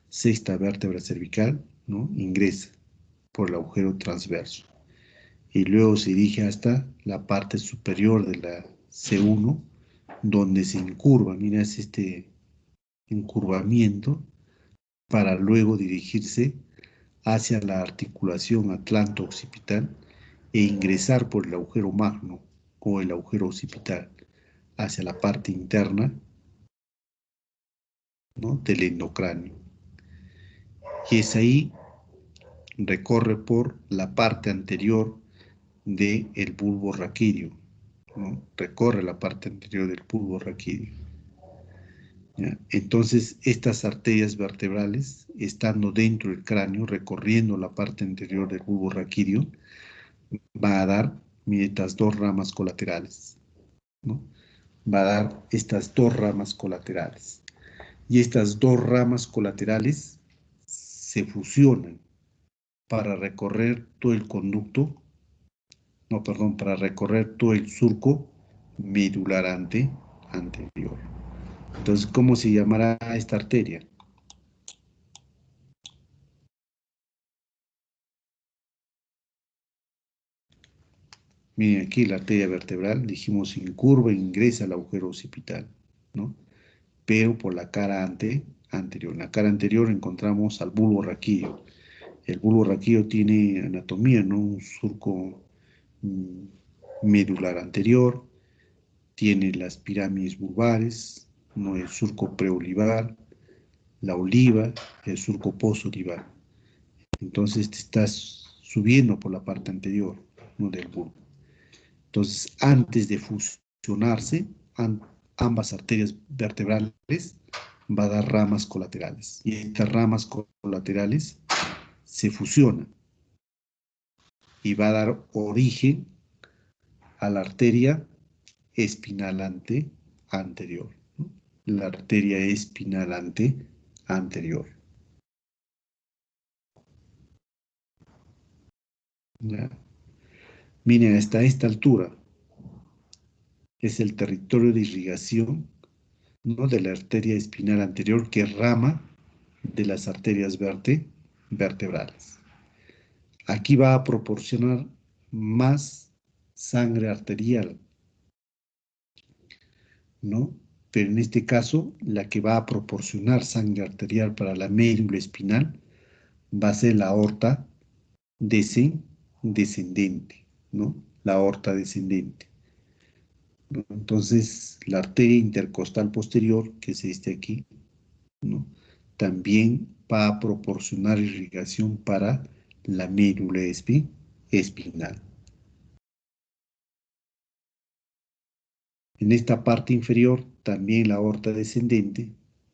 sexta vértebra cervical, ¿no? Ingresa por el agujero transverso. Y luego se dirige hasta la parte superior de la C1, donde se incurva, mira, es este encurvamiento, para luego dirigirse hacia la articulación atlanto-occipital e ingresar por el agujero magno o el agujero occipital hacia la parte interna, ¿no? Del endocráneo. Y es ahí, recorre por la parte anterior del bulbo raquídeo, ¿no? Recorre la parte anterior del bulbo raquídeo, ¿ya? Entonces, estas arterias vertebrales, estando dentro del cráneo, recorriendo la parte anterior del bulbo raquídeo, va a dar, mire, estas dos ramas colaterales, ¿no? Va a dar estas dos ramas colaterales. Y estas dos ramas colaterales se fusionan para recorrer todo el conducto, no, perdón, para recorrer todo el surco medular anterior. Entonces, ¿cómo se llamará esta arteria? Miren aquí la arteria vertebral, dijimos incurva, ingresa al agujero occipital, ¿no? Pero por la cara anterior. En la cara anterior encontramos al bulbo raquídeo. El bulbo raquídeo tiene anatomía, ¿no? Un surco medular anterior, tiene las pirámides bulbares, ¿no? El surco preolivar, la oliva, el surco posolivar. Entonces te estás subiendo por la parte anterior, ¿no? Del bulbo. Entonces, antes de fusionarse, ambas arterias vertebrales va a dar ramas colaterales. Y estas ramas colaterales se fusionan y va a dar origen a la arteria espinalante anterior, ¿no? La arteria espinalante anterior. ¿Ya? Miren, hasta esta altura es el territorio de irrigación, ¿no?, de la arteria espinal anterior, que es rama de las arterias vertebrales. Aquí va a proporcionar más sangre arterial, ¿no? Pero en este caso, la que va a proporcionar sangre arterial para la médula espinal va a ser la aorta descendente, ¿no? La aorta descendente, ¿no? Entonces, la arteria intercostal posterior, que es este aquí, ¿no?, también va a proporcionar irrigación para la médula espinal. En esta parte inferior, también la aorta descendente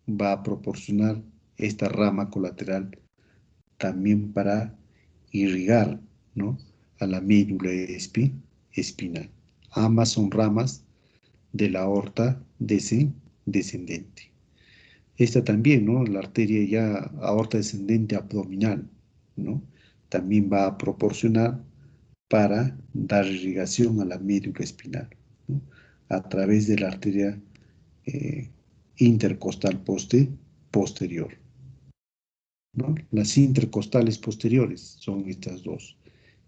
va a proporcionar esta rama colateral también para irrigar, ¿no?, a la médula espinal. Ambas son ramas de la aorta descendente. Esta también, ¿no?, la arteria ya aorta descendente abdominal, ¿no?, también va a proporcionar para dar irrigación a la médula espinal, ¿no?, a través de la arteria intercostal posterior, ¿no? Las intercostales posteriores son estas dos.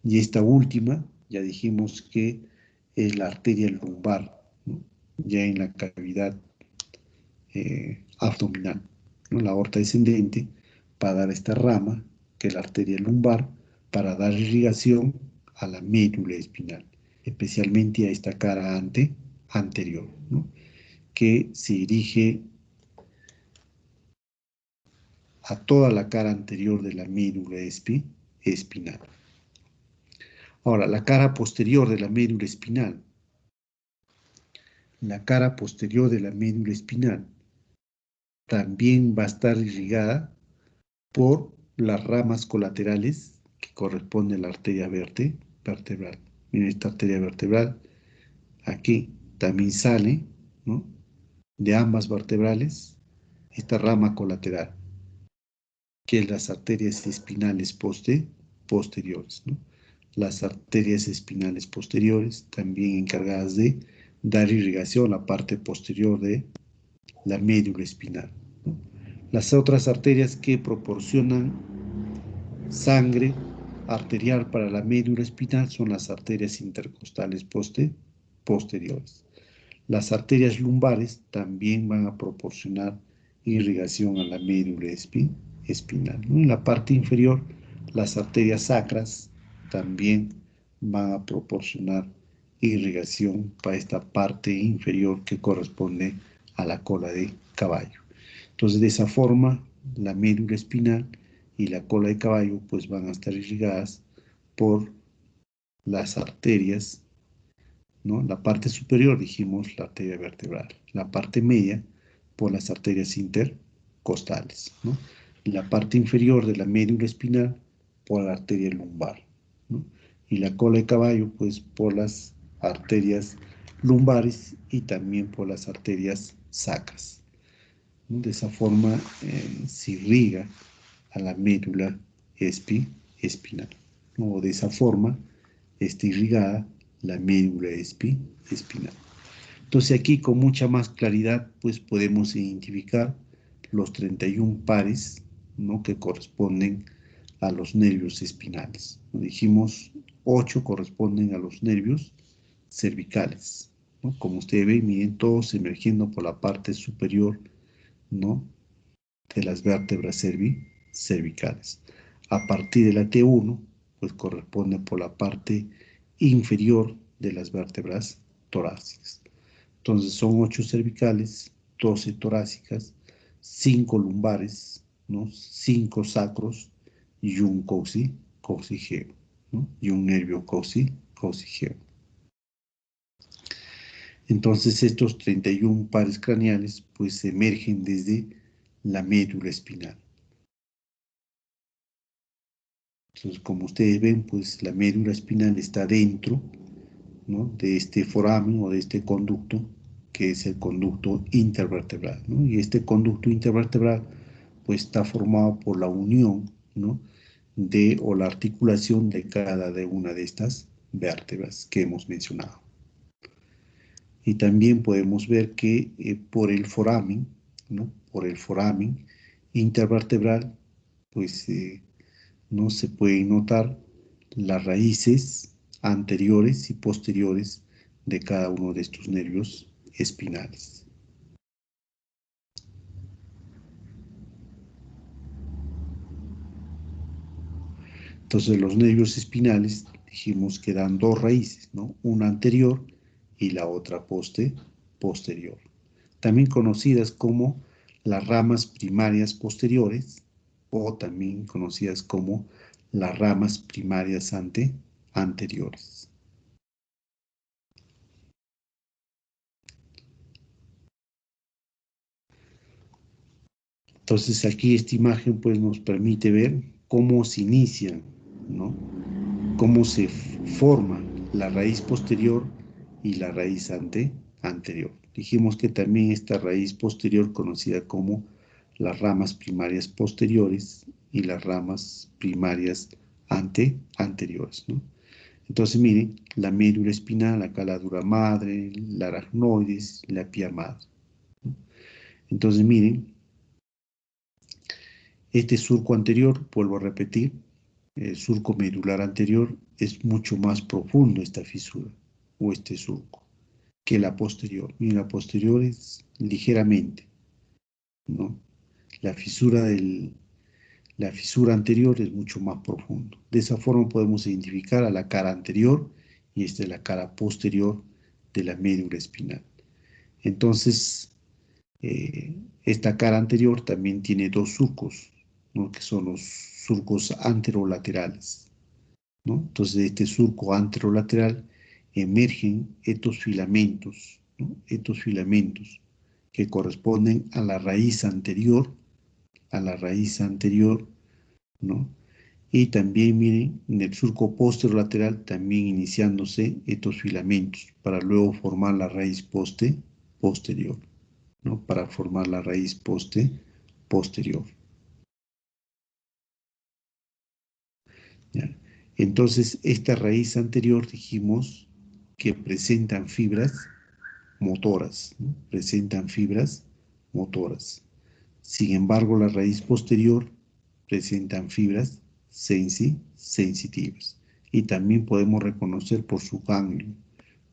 Y esta última, ya dijimos que es la arteria lumbar, ¿no?, ya en la cavidad abdominal, ¿no?, la aorta descendente para dar esta rama, que es la arteria lumbar, para dar irrigación a la médula espinal, especialmente a esta cara anterior, ¿no?, que se dirige a toda la cara anterior de la médula espinal. Ahora, la cara posterior de la médula espinal. La cara posterior de la médula espinal también va a estar irrigada por las ramas colaterales que corresponden a la arteria vertebral. Miren, esta arteria vertebral aquí también sale, ¿no?, de ambas vertebrales esta rama colateral, que es las arterias espinales posteriores, ¿no? Las arterias espinales posteriores también encargadas de dar irrigación a la parte posterior de la médula espinal, ¿no? Las otras arterias que proporcionan sangre arterial para la médula espinal son las arterias intercostales posteriores. Las arterias lumbares también van a proporcionar irrigación a la médula espinal, ¿no? En la parte inferior, las arterias sacras también van a proporcionar irrigación para esta parte inferior que corresponde a la cola de caballo. Entonces, de esa forma, la médula espinal y la cola de caballo pues van a estar irrigadas por las arterias, ¿no? La parte superior, dijimos, la arteria vertebral. La parte media, por las arterias intercostales, ¿no? La parte inferior de la médula espinal, por la arteria lumbar, ¿no? Y la cola de caballo, pues, por las arterias lumbares y también por las arterias sacras, ¿no? De esa forma se irriga a la médula espinal, ¿no? De esa forma está irrigada la médula espinal. Entonces aquí con mucha más claridad pues podemos identificar los 31 pares, ¿no?, que corresponden a los nervios espinales. Dijimos 8 corresponden a los nervios cervicales, ¿no? Como ustedes ven, miren, todos emergiendo por la parte superior, ¿no?, de las vértebras cervicales. A partir de la T1, pues corresponde por la parte inferior de las vértebras torácicas. Entonces son 8 cervicales, 12 torácicas, 5 lumbares, ¿no?, 5 sacros y un coxígeo, ¿no?, y un nervio coxígeo. Entonces estos 31 pares craneales pues emergen desde la médula espinal. Entonces, como ustedes ven, pues la médula espinal está dentro, ¿no?, de este foramen o de este conducto, que es el conducto intervertebral, ¿no? Y este conducto intervertebral pues está formado por la unión, ¿no?, o la articulación de cada una de estas vértebras que hemos mencionado. Y también podemos ver que por el foramen, ¿no? Por el foramen intervertebral, pues no se pueden notar las raíces anteriores y posteriores de cada uno de estos nervios espinales. Entonces los nervios espinales dijimos que dan dos raíces, ¿no? Una anterior y la otra posterior. También conocidas como las ramas primarias posteriores o también conocidas como las ramas primarias anteriores. Entonces aquí esta imagen pues nos permite ver cómo se inicia, ¿no? Cómo se forma la raíz posterior y la raíz anterior. Dijimos que también esta raíz posterior conocida como las ramas primarias posteriores y las ramas primarias anteriores, ¿no? Entonces miren, la médula espinal, acá la dura madre, la aracnoides, la pía madre, ¿no? Entonces miren, este surco anterior, vuelvo a repetir, el surco medular anterior es mucho más profundo esta fisura o este surco que la posterior. Miren, la posterior es ligeramente, ¿no? La fisura anterior es mucho más profundo. De esa forma podemos identificar a la cara anterior y esta es la cara posterior de la médula espinal. Entonces, esta cara anterior también tiene dos surcos, ¿no? Que son los surcos anterolaterales, ¿no? Entonces, de este surco anterolateral emergen estos filamentos, ¿no? Estos filamentos que corresponden a la raíz anterior, ¿no? Y también, miren, en el surco posterolateral también iniciándose estos filamentos para luego formar la raíz posterior, ¿no? Para formar la raíz posterior. ¿Ya? Entonces, esta raíz anterior dijimos que presentan fibras motoras, ¿no? Presentan fibras motoras. Sin embargo, la raíz posterior presentan fibras sensitivas. Y también podemos reconocer por su ganglio,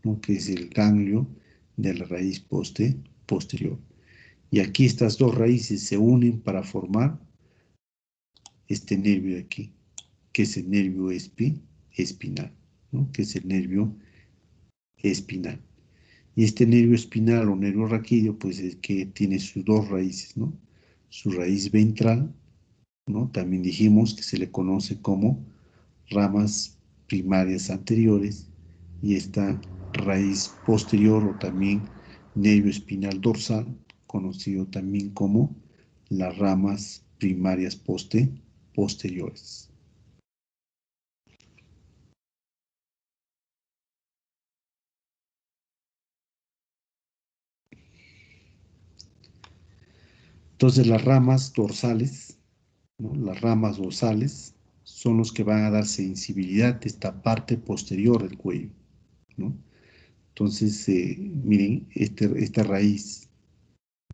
¿no? Que es el ganglio de la raíz posterior. Y aquí estas dos raíces se unen para formar este nervio de aquí, que es el nervio espinal, ¿no? Que es el nervio espinal. Y este nervio espinal o nervio raquídeo, pues es que tiene sus dos raíces, ¿no? Su raíz ventral, ¿no? También dijimos que se le conoce como ramas primarias anteriores y esta raíz posterior o también nervio espinal dorsal, conocido también como las ramas primarias posteriores. Entonces las ramas dorsales, ¿no? Las ramas dorsales son los que van a dar sensibilidad a esta parte posterior del cuello, ¿no? Entonces, miren, esta raíz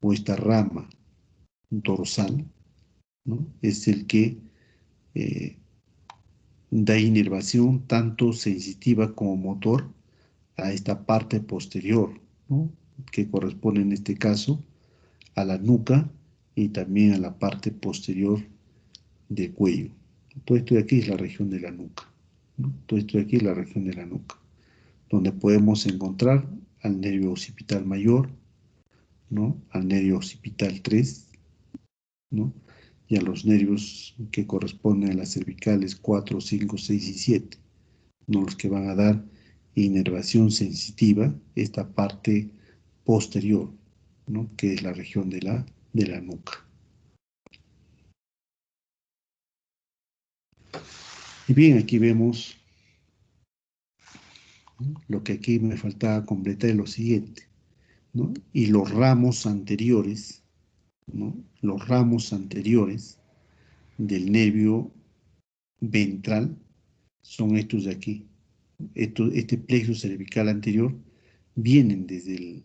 o esta rama dorsal, ¿no? Es el que da inervación tanto sensitiva como motor a esta parte posterior, ¿no? Que corresponde en este caso a la nuca y también a la parte posterior del cuello. Todo esto de aquí es la región de la nuca, ¿no? Todo esto de aquí es la región de la nuca, donde podemos encontrar al nervio occipital mayor, ¿no? Al nervio occipital 3, ¿no? Y a los nervios que corresponden a las cervicales 4, 5, 6 y 7, ¿no? Los que van a dar inervación sensitiva, esta parte posterior, ¿no? Que es la región de la nuca. Y bien, aquí vemos, ¿no? Lo que aquí me faltaba completar es lo siguiente, ¿no? Y los ramos anteriores, ¿no? Los ramos anteriores del nervio ventral son estos de aquí. Este plexo cervical anterior vienen desde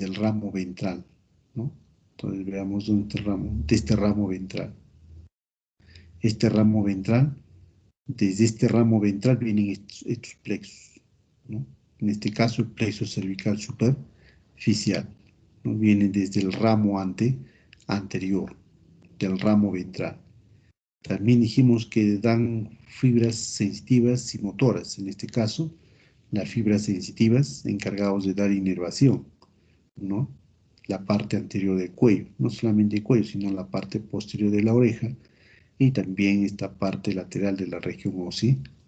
el ramo ventral, ¿no? Entonces veamos dónde está el ramo, de este ramo ventral. Este ramo ventral, desde este ramo ventral vienen estos plexos, ¿no? En este caso el plexo cervical superficial, ¿no? Viene desde el ramo anterior, del ramo ventral. También dijimos que dan fibras sensitivas y motoras, en este caso, las fibras sensitivas encargadas de dar inervación, ¿no? La parte anterior del cuello, no solamente el cuello, sino la parte posterior de la oreja y también esta parte lateral de la región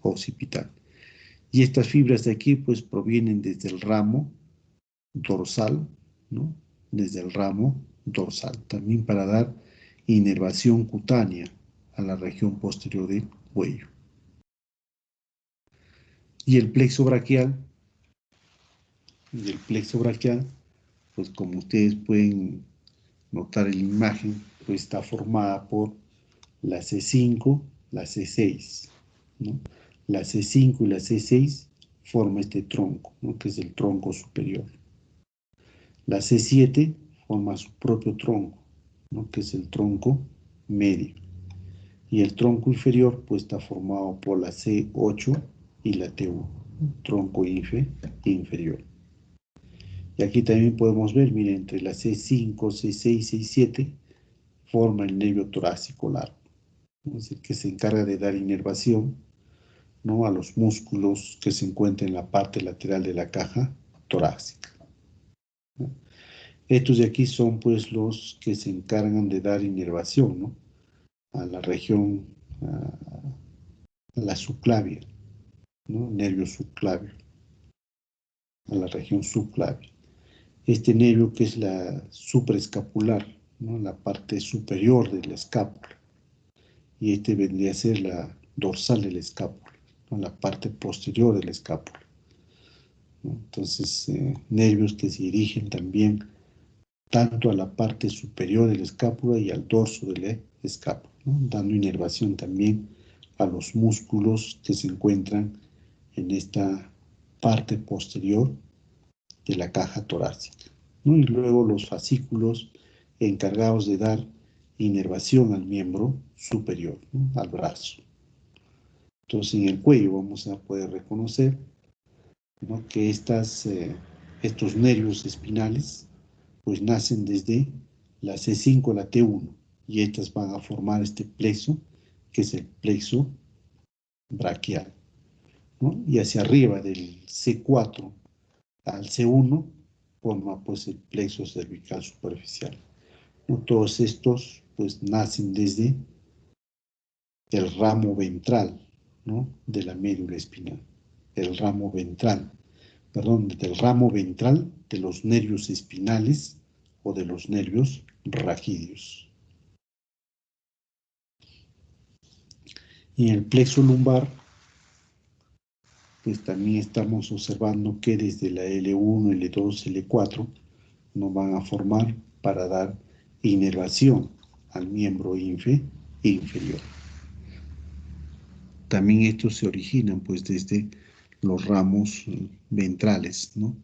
occipital. Y estas fibras de aquí, pues, provienen desde el ramo dorsal, ¿no? Desde el ramo dorsal, también para dar inervación cutánea a la región posterior del cuello. Y el plexo braquial, pues como ustedes pueden notar en la imagen, pues está formada por la C5, la C6, ¿no? La C5 y la C6 forman este tronco, ¿no? Que es el tronco superior. La C7 forma su propio tronco, ¿no? Que es el tronco medio. Y el tronco inferior pues está formado por la C8 y la T1, tronco inferior. Y aquí también podemos ver, miren, entre la C5, C6 y C7 forma el nervio torácico largo, ¿no? Es decir, que se encarga de dar inervación, ¿no? A los músculos que se encuentran en la parte lateral de la caja torácica, ¿no? Estos de aquí son pues los que se encargan de dar inervación, ¿no? A la región, a la subclavia, ¿no? Nervio subclavio, a la región subclavia. Este nervio que es la supraescapular, ¿no? La parte superior de la escápula. Y este vendría a ser la dorsal de la escápula, ¿no? La parte posterior de la escápula, ¿no? Entonces, nervios que se dirigen también tanto a la parte superior de la escápula y al dorso de la escápula, ¿no? Dando inervación también a los músculos que se encuentran en esta parte posterior de la caja torácica, ¿no? Y luego los fascículos encargados de dar inervación al miembro superior, ¿no? Al brazo. Entonces en el cuello vamos a poder reconocer, ¿no? Que estos nervios espinales pues nacen desde la C5 a la T1 y estas van a formar este plexo que es el plexo braquial, ¿no? Y hacia arriba del C4 al C1 forma pues el plexo cervical superficial, ¿no? Todos estos pues nacen desde el ramo ventral, ¿no? De la médula espinal, del ramo ventral de los nervios espinales o de los nervios raquídeos. Y en el plexo lumbar pues también estamos observando que desde la L1, L2, L4 nos van a formar para dar inervación al miembro inferior. También estos se originan pues desde los ramos ventrales, ¿no?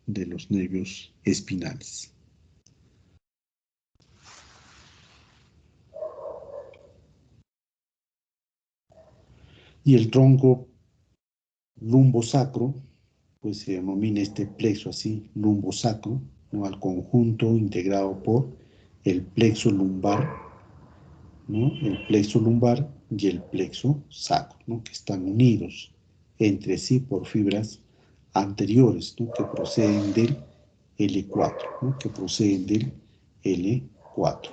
De los nervios espinales. Y el tronco lumbosacro, pues se denomina este plexo así, lumbosacro, ¿no? Al conjunto integrado por el plexo lumbar, ¿no? El plexo lumbar y el plexo sacro, ¿no? Que están unidos entre sí por fibras anteriores, ¿no? Que proceden del L4, ¿no? Que proceden del L4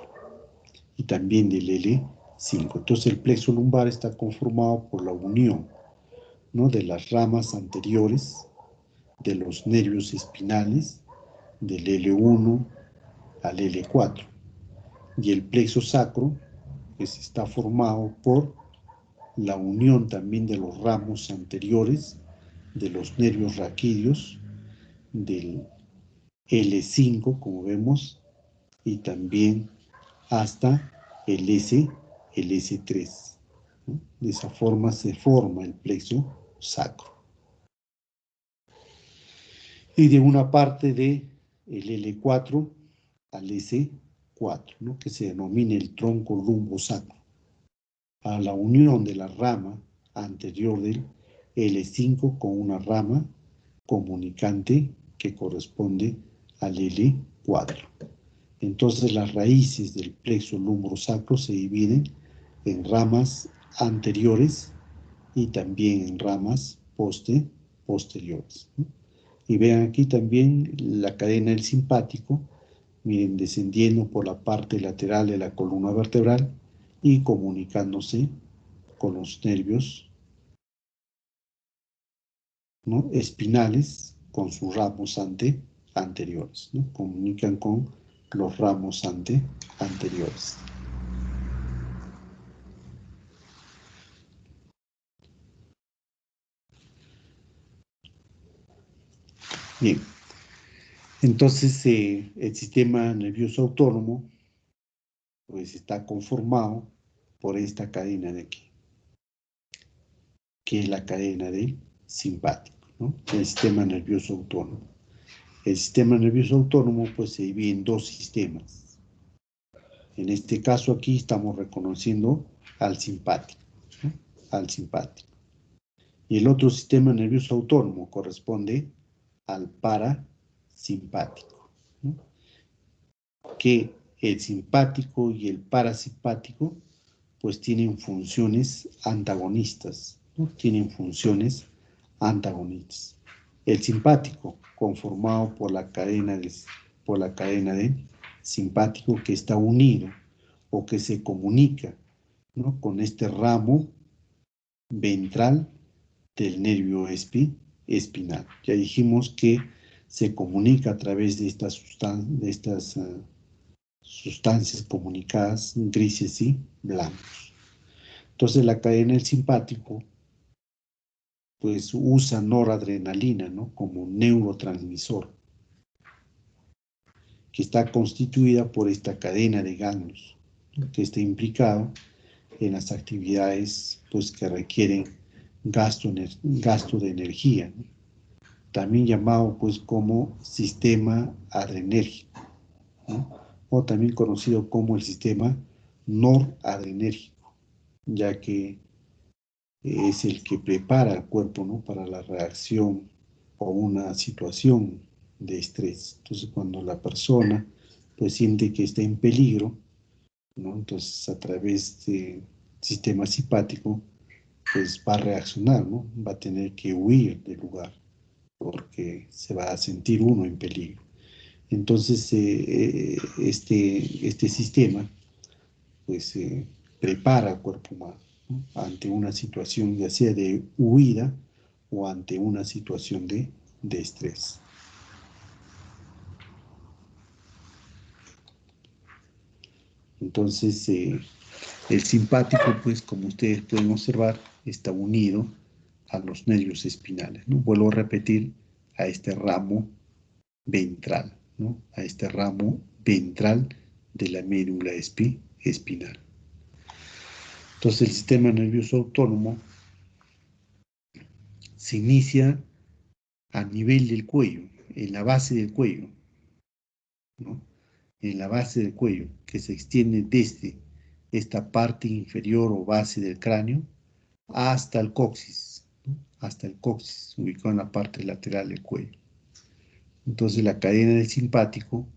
y también del L5. Entonces el plexo lumbar está conformado por la unión, ¿no? De las ramas anteriores de los nervios espinales del L1 al L4 y el plexo sacro pues está formado por la unión también de los ramos anteriores de los nervios raquídeos del L5 como vemos y también hasta el S3, ¿no? De esa forma se forma el plexo sacro. Y de una parte de el L4 al S4, ¿no? Que se denomina el tronco lumbosacro, a la unión de la rama anterior del L5 con una rama comunicante que corresponde al L4. Entonces las raíces del plexo lumbosacro se dividen en ramas anteriores y también en ramas posteriores, ¿no? Y vean aquí también la cadena del simpático, miren, descendiendo por la parte lateral de la columna vertebral y comunicándose con los nervios, ¿no? Espinales con sus ramos anteriores, ¿no? Comunican con los ramos anteriores. Bien, entonces el sistema nervioso autónomo pues está conformado por esta cadena de aquí, que es la cadena del simpático, ¿no? El sistema nervioso autónomo. El sistema nervioso autónomo pues se divide en dos sistemas. En este caso aquí estamos reconociendo al simpático, ¿no? Al simpático. Y el otro sistema nervioso autónomo corresponde al parasimpático, ¿no? Que el simpático y el parasimpático pues tienen funciones antagonistas, ¿no? Tienen funciones antagonistas. El simpático, conformado por la cadena del simpático que está unido o que se comunica, ¿no? Con este ramo ventral del nervio espinal. Ya dijimos que se comunica a través de estas sustancias comunicadas grises y blancos. Entonces la cadena del simpático pues usa noradrenalina, ¿no? Como neurotransmisor, que está constituida por esta cadena de ganglios, ¿no? Que está implicado en las actividades pues, que requieren gasto de energía, ¿no? También llamado pues como sistema adrenérgico, ¿no? O también conocido como el sistema noradrenérgico, ya que es el que prepara al cuerpo, ¿no? Para la reacción o una situación de estrés. Entonces, cuando la persona pues siente que está en peligro, ¿no? Entonces, a través del sistema simpático, pues va a reaccionar, ¿no? Va a tener que huir del lugar porque se va a sentir uno en peligro. Entonces, este sistema pues prepara al cuerpo humano, ¿no? Ante una situación ya sea de huida o ante una situación de estrés. Entonces, el simpático, pues como ustedes pueden observar, está unido a los nervios espinales, ¿no? Vuelvo a repetir, a este ramo ventral, ¿no? A este ramo ventral de la médula espinal. Entonces, el sistema nervioso autónomo se inicia a nivel del cuello, en la base del cuello, ¿no? En la base del cuello, que se extiende desde esta parte inferior o base del cráneo hasta el coxis, ¿no? Hasta el coxis, ubicado en la parte lateral del cuello. Entonces la cadena del simpático,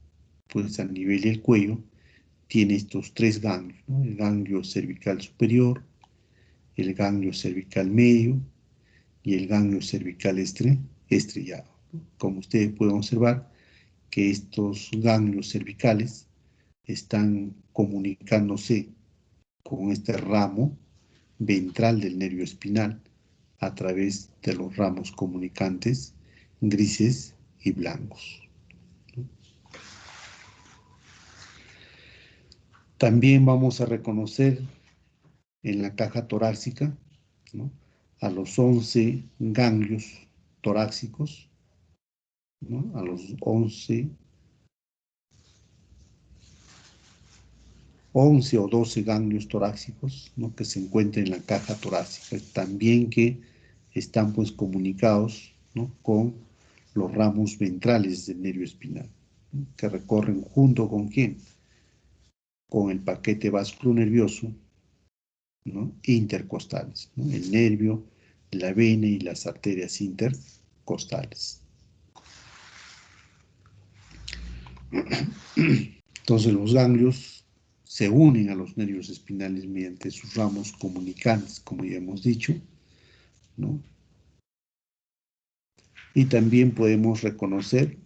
pues a nivel del cuello, tiene estos tres ganglios, ¿no? El ganglio cervical superior, el ganglio cervical medio y el ganglio cervical estrellado. Como ustedes pueden observar, que estos ganglios cervicales están comunicándose con este ramo ventral del nervio espinal a través de los ramos comunicantes grises y blancos. También vamos a reconocer en la caja torácica, ¿no? A los 11 ganglios torácicos, ¿no? A los 11 11 o 12 ganglios torácicos, ¿no?, que se encuentran en la caja torácica, también que están pues comunicados, ¿no?, con los ramos ventrales del nervio espinal, ¿no?, que recorren junto con ¿quién? Con el paquete vasculonervioso, ¿no?, intercostales, ¿no?, el nervio, la vena y las arterias intercostales. Entonces los ganglios se unen a los nervios espinales mediante sus ramos comunicantes, como ya hemos dicho, ¿no? Y también podemos reconocer,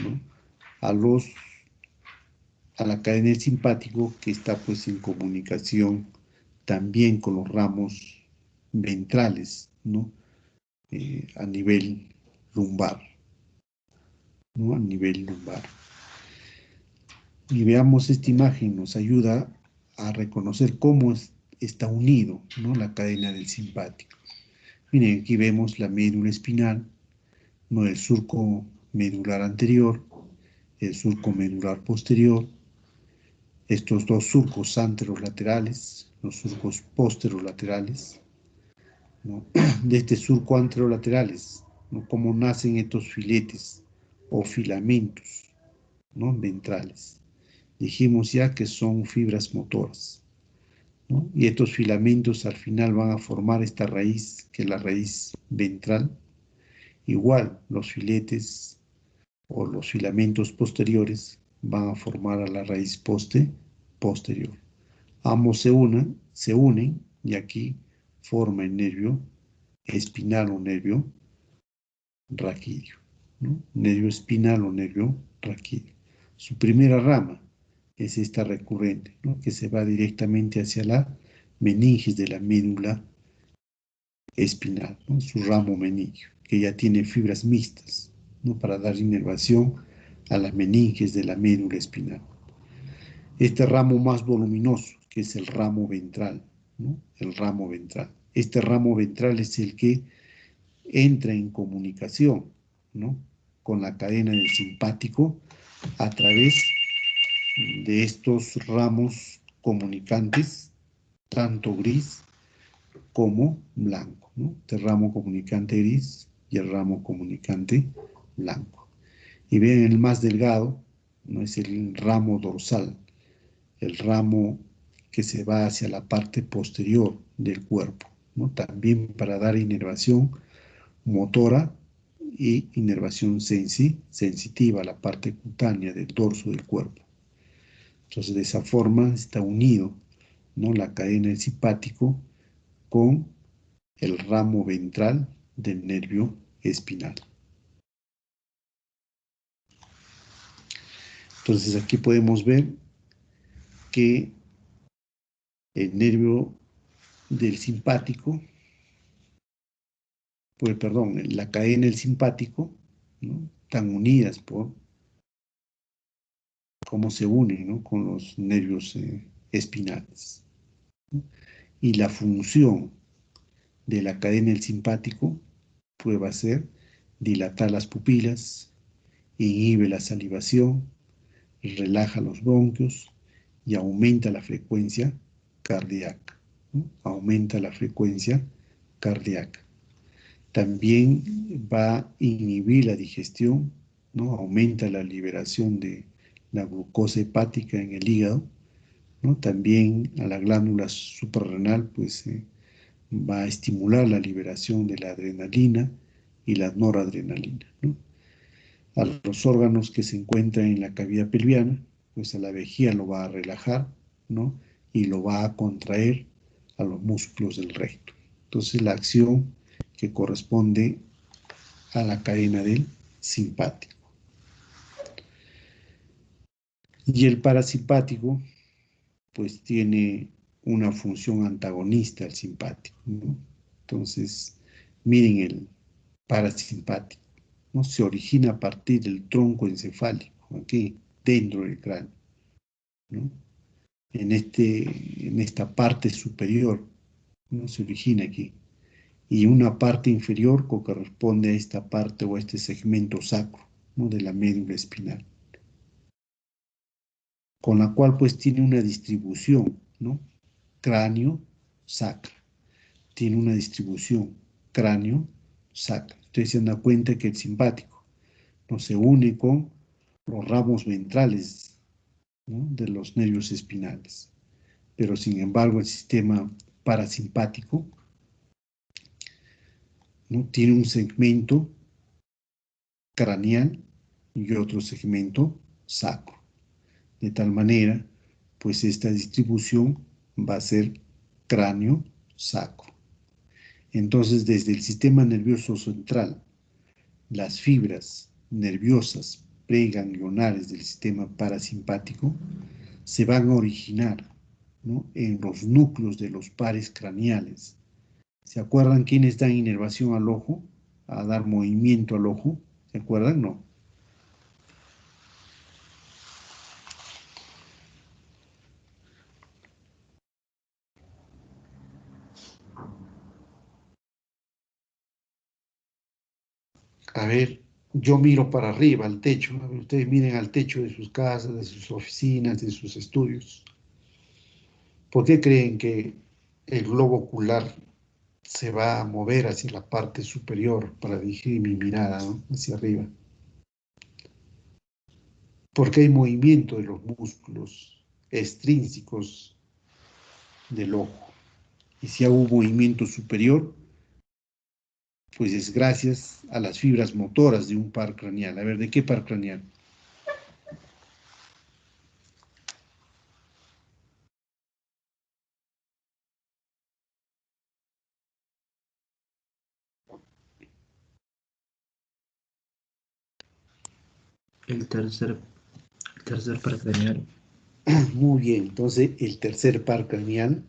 ¿no?, a la cadena del simpático, que está pues en comunicación también con los ramos ventrales, ¿no?, a nivel lumbar, ¿no?, a nivel lumbar. Y veamos esta imagen, nos ayuda a reconocer cómo está unido, ¿no?, la cadena del simpático. Miren, aquí vemos la médula espinal, ¿no?, el surco medular anterior, el surco medular posterior, estos dos surcos anterolaterales, los surcos posterolaterales, ¿no?, de este surco anterolaterales, ¿no?, cómo nacen estos filetes o filamentos, ¿no?, ventrales. Dijimos ya que son fibras motoras, ¿no?, y estos filamentos al final van a formar esta raíz, que es la raíz ventral. Igual, los filetes o los filamentos posteriores van a formar a la raíz posterior. Ambos se unen y aquí forma el nervio espinal o nervio raquídeo, ¿no?, nervio espinal o nervio raquídeo. Su primera rama es esta recurrente, ¿no?, que se va directamente hacia la meninges de la médula espinal, ¿no?, su ramo meningio, que ya tiene fibras mixtas, ¿no?, para dar inervación a las meninges de la médula espinal. Este ramo más voluminoso, que es el ramo ventral, ¿no?, el ramo ventral. Este ramo ventral es el que entra en comunicación, ¿no?, con la cadena del simpático a través de estos ramos comunicantes, tanto gris como blanco, ¿no?, este ramo comunicante gris y el ramo comunicante blanco. Y ven, el más delgado, ¿no?, es el ramo dorsal, el ramo que se va hacia la parte posterior del cuerpo, ¿no?, también para dar inervación motora y inervación sensitiva a la parte cutánea del dorso del cuerpo. Entonces, de esa forma está unido, ¿no?, la cadena del simpático con el ramo ventral del nervio espinal. Entonces, aquí podemos ver que el nervio del simpático, pues perdón, la cadena del simpático, ¿no?, están unidas por cómo se unen, ¿no?, con los nervios espinales, ¿no? Y la función de la cadena del simpático pues va a ser dilatar las pupilas, inhibe la salivación, relaja los bronquios y aumenta la frecuencia cardíaca, ¿no?, aumenta la frecuencia cardíaca. También va a inhibir la digestión, ¿no?, aumenta la liberación de la glucosa hepática en el hígado, ¿no? También a la glándula suprarrenal pues va a estimular la liberación de la adrenalina y la noradrenalina, ¿no? A los órganos que se encuentran en la cavidad pelviana, pues a la vejiga lo va a relajar, ¿no?, y lo va a contraer a los músculos del recto. Entonces, la acción que corresponde a la cadena del simpático. Y el parasimpático pues tiene una función antagonista al simpático, ¿no? Entonces, miren el parasimpático, ¿no?, se origina a partir del tronco encefálico, aquí dentro del cráneo, ¿no?, en esta parte superior, ¿no?, se origina aquí, y una parte inferior que corresponde a esta parte o a este segmento sacro, ¿no?, de la médula espinal. con la cual pues tiene una distribución, ¿no? Cráneo-sacra. Tiene una distribución cráneo-sacra. Ustedes se dan cuenta que el simpático no se une con los ramos ventrales, ¿no?, de los nervios espinales. Pero sin embargo el sistema parasimpático, ¿no?, tiene un segmento craneal y otro segmento sacro. De tal manera, pues esta distribución va a ser cráneo-sacro. Entonces, desde el sistema nervioso central, las fibras nerviosas preganglionares del sistema parasimpático se van a originar, ¿no?, en los núcleos de los pares craneales. ¿Se acuerdan quiénes dan inervación al ojo? A dar movimiento al ojo. ¿Se acuerdan? No. A ver, yo miro para arriba, al techo. A ver, ustedes miren al techo de sus casas, de sus oficinas, de sus estudios. ¿Por qué creen que el globo ocular se va a mover hacia la parte superior para dirigir mi mirada, ¿no?, hacia arriba? Porque hay movimiento de los músculos extrínsecos del ojo. Y si hago un movimiento superior, pues es gracias a las fibras motoras de un par craneal. A ver, ¿de qué par craneal? El tercer par craneal. Muy bien, entonces el tercer par craneal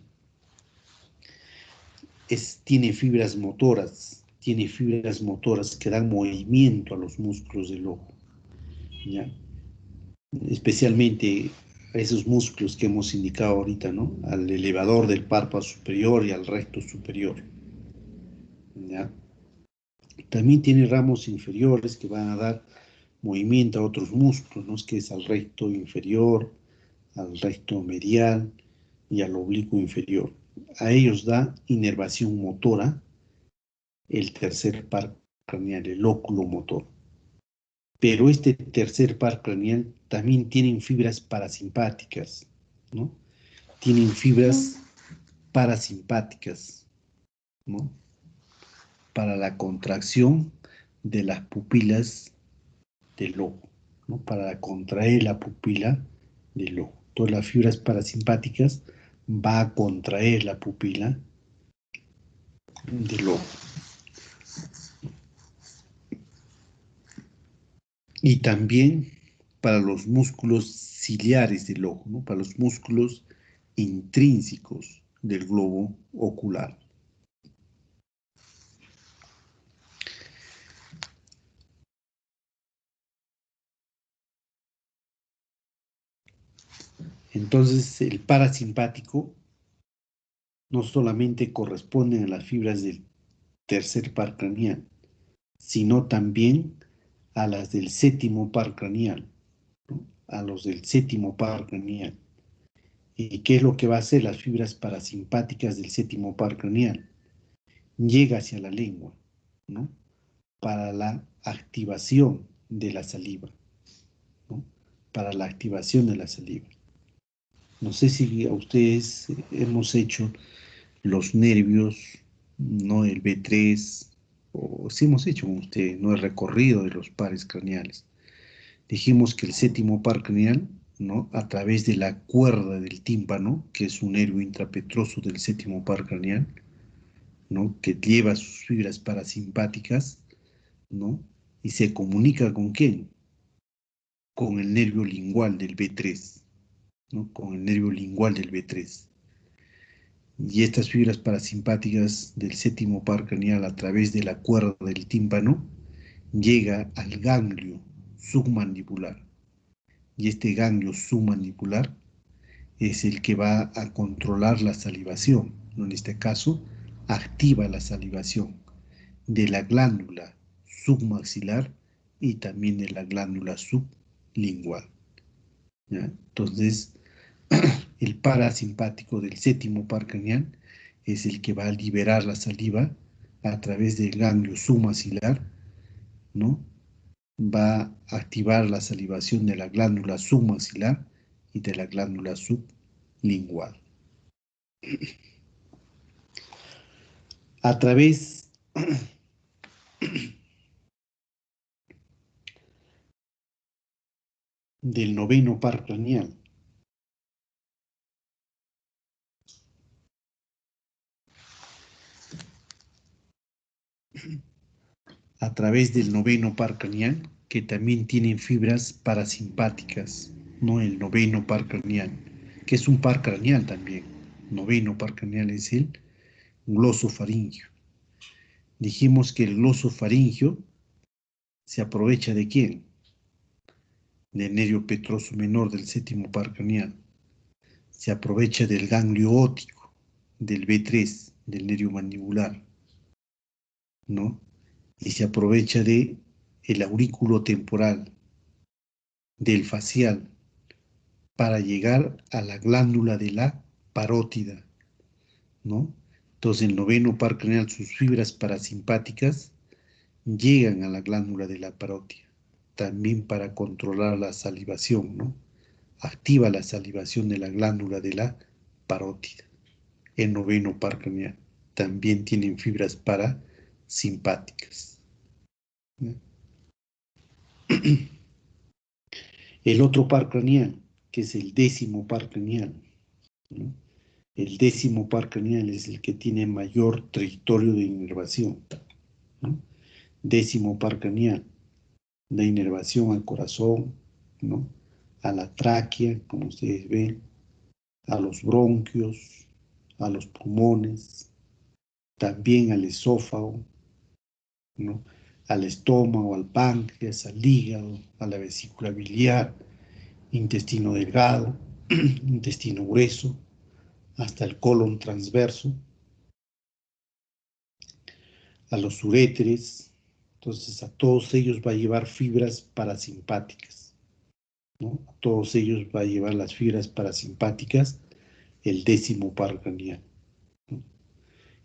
tiene fibras motoras que dan movimiento a los músculos del ojo, ¿ya? Especialmente a esos músculos que hemos indicado ahorita, ¿no?, al elevador del párpado superior y al recto superior, ¿ya? También tiene ramos inferiores que van a dar movimiento a otros músculos, ¿no?, que es al recto inferior, al recto medial y al oblicuo inferior. A ellos da inervación motora el tercer par craneal, el oculomotor. Pero este tercer par craneal también tienen fibras parasimpáticas, ¿no? Tienen fibras parasimpáticas, ¿no?, para la contracción de las pupilas del ojo, ¿no?, para contraer la pupila del ojo. Todas las fibras parasimpáticas va a contraer la pupila del ojo. Y también para los músculos ciliares del ojo, ¿no?, para los músculos intrínsecos del globo ocular. Entonces, el parasimpático no solamente corresponde a las fibras del tercer par craneal, sino también a las del séptimo par craneal, ¿no?, a los del séptimo par craneal. ¿Y qué es lo que va a hacer las fibras parasimpáticas del séptimo par craneal? Llega hacia la lengua, ¿no?, para la activación de la saliva, ¿no?, para la activación de la saliva. No sé si a ustedes hemos hecho los nervios, ¿no?, el B3, o si hemos hecho con ustedes, ¿no?, el recorrido de los pares craneales. Dijimos que el séptimo par craneal, ¿no?, a través de la cuerda del tímpano, que es un nervio intrapetroso del séptimo par craneal, ¿no?, que lleva sus fibras parasimpáticas, ¿no?, y se comunica ¿con quién? Con el nervio lingual del B3, ¿no?, con el nervio lingual del B3. Y estas fibras parasimpáticas del séptimo par craneal a través de la cuerda del tímpano llega al ganglio submandibular. Y este ganglio submandibular es el que va a controlar la salivación, ¿no?, en este caso activa la salivación de la glándula submaxilar y también de la glándula sublingual, ¿ya? Entonces, el parasimpático del séptimo par craneal es el que va a liberar la saliva a través del ganglio submaxilar, ¿no? Va a activar la salivación de la glándula submaxilar y de la glándula sublingual. A través del noveno par craneal, a través del noveno par craneal, que también tienen fibras parasimpáticas, no el noveno par craneal, que es un par craneal también. Noveno par craneal es el glosofaringio. Dijimos que el glosofaringio se aprovecha ¿de quién? Del nervio petroso menor del séptimo par craneal. Se aprovecha del ganglio óptico, del B3, del nervio mandibular, ¿no? Y se aprovecha de el aurículo temporal, del facial, para llegar a la glándula de la parótida, ¿no? Entonces el noveno par craneal, sus fibras parasimpáticas llegan a la glándula de la parótida, también para controlar la salivación, ¿no? Activa la salivación de la glándula de la parótida. El noveno par craneal también tienen fibras parasimpáticas, ¿no? El otro par craneal, que es el décimo par craneal, ¿no? El décimo par craneal es el que tiene mayor trayectoria de inervación, ¿no? Décimo par craneal, la inervación al corazón, ¿no? A la tráquea, como ustedes ven, a los bronquios, a los pulmones, también al esófago, ¿no? Al estómago, al páncreas, al hígado, a la vesícula biliar, intestino delgado, intestino grueso, hasta el colon transverso, a los uréteres. Entonces a todos ellos va a llevar fibras parasimpáticas, ¿no? A todos ellos va a llevar las fibras parasimpáticas el décimo par craneal, ¿no?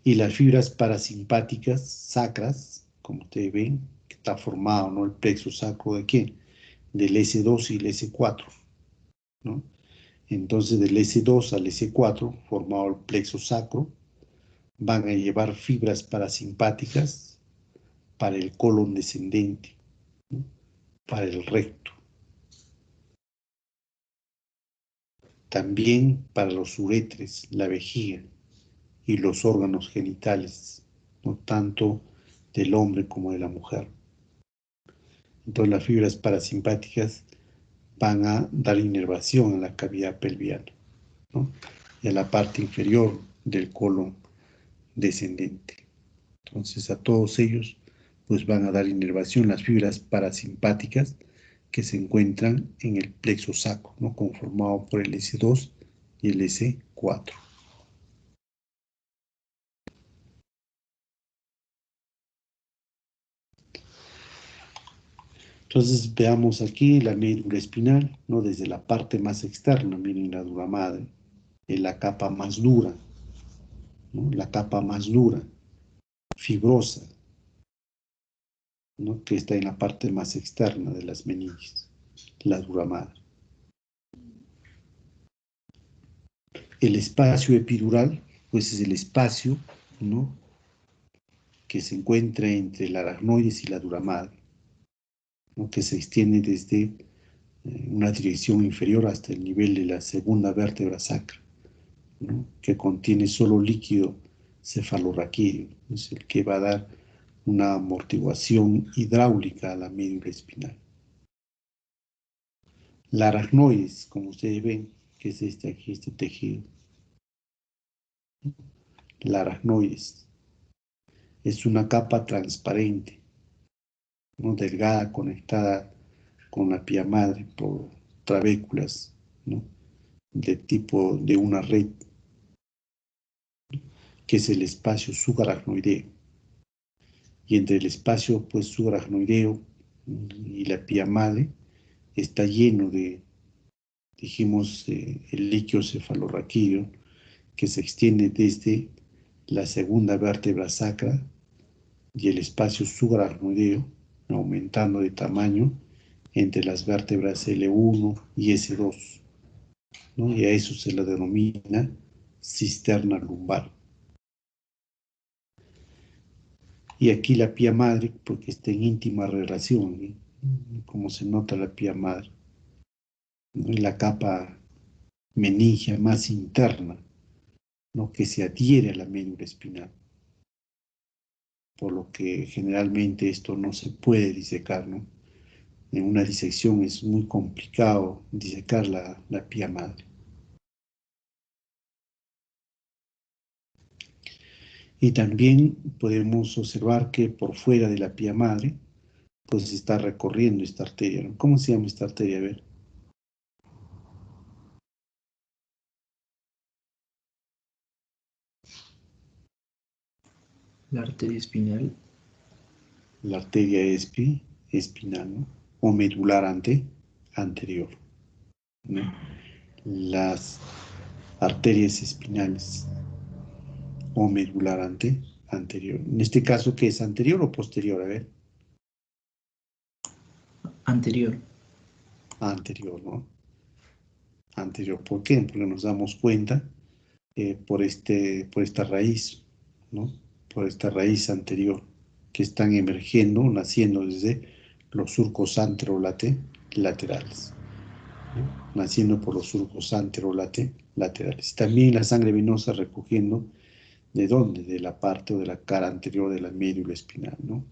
Y las fibras parasimpáticas sacras, como ustedes ven, que está formado, ¿no? El plexo sacro de ¿qué? Del S2 y el S4, ¿no? Entonces del S2 al S4, formado el plexo sacro, van a llevar fibras parasimpáticas para el colon descendente, ¿no? Para el recto, también para los uréteres, la vejiga y los órganos genitales, no tanto del hombre como de la mujer. Entonces las fibras parasimpáticas van a dar inervación a la cavidad pelviana, ¿no? Y a la parte inferior del colon descendente. Entonces a todos ellos pues van a dar inervación las fibras parasimpáticas que se encuentran en el plexo sacro, ¿no? Conformado por el S2 y el S4. Entonces veamos aquí la médula espinal, ¿no? Desde la parte más externa, miren la dura madre, es la capa más dura, ¿no? La capa más dura, fibrosa, ¿no? Que está en la parte más externa de las meninges, la dura madre. El espacio epidural, pues es el espacio, ¿no? Que se encuentra entre el aracnoides y la dura madre, ¿no? Que se extiende desde una dirección inferior hasta el nivel de la segunda vértebra sacra, ¿no? Que contiene solo líquido cefalorraquídeo, es el que va a dar una amortiguación hidráulica a la médula espinal. La aracnoides, como ustedes ven, que es este aquí, este tejido. La aracnoides es una capa transparente, ¿no? Delgada, conectada con la pía madre por trabéculas, ¿no? De tipo de una red, que es el espacio subaracnoideo. Y entre el espacio pues subaracnoideo y la pía madre está lleno de dijimos el líquido cefalorraquídeo, que se extiende desde la segunda vértebra sacra y el espacio subaracnoideo, aumentando de tamaño entre las vértebras L1 y S2, ¿no? Y a eso se le denomina cisterna lumbar. Y aquí la pía madre, porque está en íntima relación, ¿eh? Como se nota la pía madre, ¿no? En la capa meningia más interna, ¿no? Que se adhiere a la médula espinal, por lo que generalmente esto no se puede disecar, ¿no? En una disección es muy complicado disecar la pía madre. Y también podemos observar que por fuera de la pía madre, pues se está recorriendo esta arteria, ¿no? ¿Cómo se llama esta arteria? A ver. La arteria espinal. La arteria espinal, ¿no? O medular anterior, ¿no? Las arterias espinales o medular anterior. En este caso, ¿qué es? ¿Anterior o posterior? A ver. Anterior. Anterior, ¿no? Anterior. ¿Por qué? Porque nos damos cuenta por esta raíz, ¿no? Por esta raíz anterior que están emergiendo, naciendo desde los surcos anterolaterales, ¿no? Naciendo por los surcos anterolaterales. También la sangre venosa recogiendo, ¿de dónde? De la parte o de la cara anterior de la médula espinal, ¿no?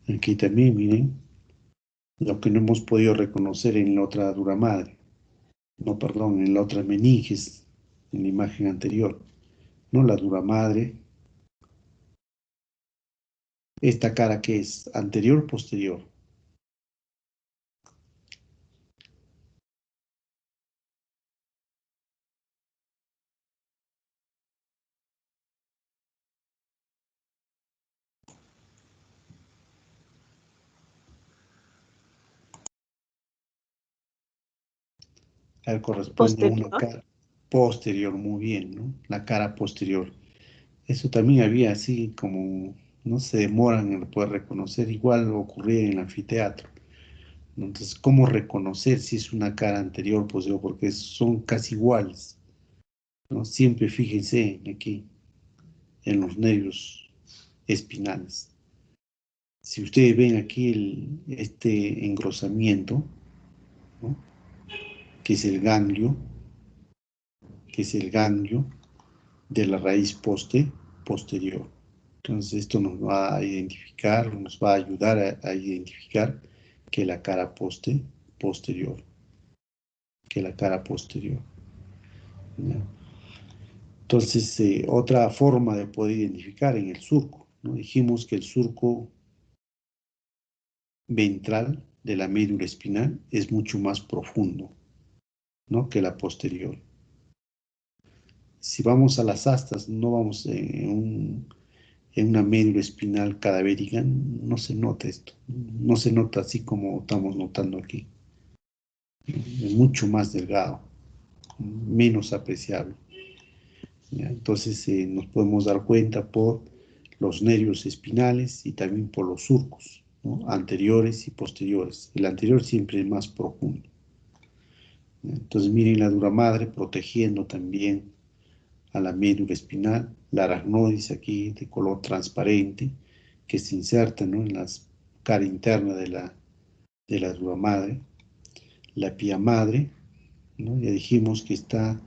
Aquí también, miren, lo que no hemos podido reconocer en la otra dura madre, no, perdón, en la otra meninges, en la imagen anterior, ¿no? La dura madre, esta cara que es anterior o posterior. A ver, corresponde a una Posterior. cara posterior, muy bien, ¿no? La cara posterior. Eso también había así como, no se demoran en poder reconocer, igual ocurría en el anfiteatro. Entonces, ¿cómo reconocer si es una cara anterior o posterior? Porque son casi iguales, ¿no? Siempre fíjense aquí, en los nervios espinales. Si ustedes ven aquí este engrosamiento, ¿no? Que es el ganglio, de la raíz posterior. Entonces esto nos va a identificar, nos va a ayudar a identificar que la cara posterior, que la cara posterior, ¿ya? Entonces, otra forma de poder identificar en el surco, ¿no? Dijimos que el surco ventral de la médula espinal es mucho más profundo, ¿no? Que la posterior. Si vamos a las astas, no vamos en una médula espinal cadavérica, no se nota esto, no se nota así como estamos notando aquí. Es mucho más delgado, menos apreciable, ¿ya? Entonces nos podemos dar cuenta por los nervios espinales y también por los surcos, ¿no? Anteriores y posteriores. El anterior siempre es más profundo, ¿ya? Entonces miren la dura madre protegiendo también a la médula espinal, la aracnoides aquí de color transparente que se inserta, ¿no? En la cara interna de la dura madre, la pía madre, ¿no? Ya dijimos que está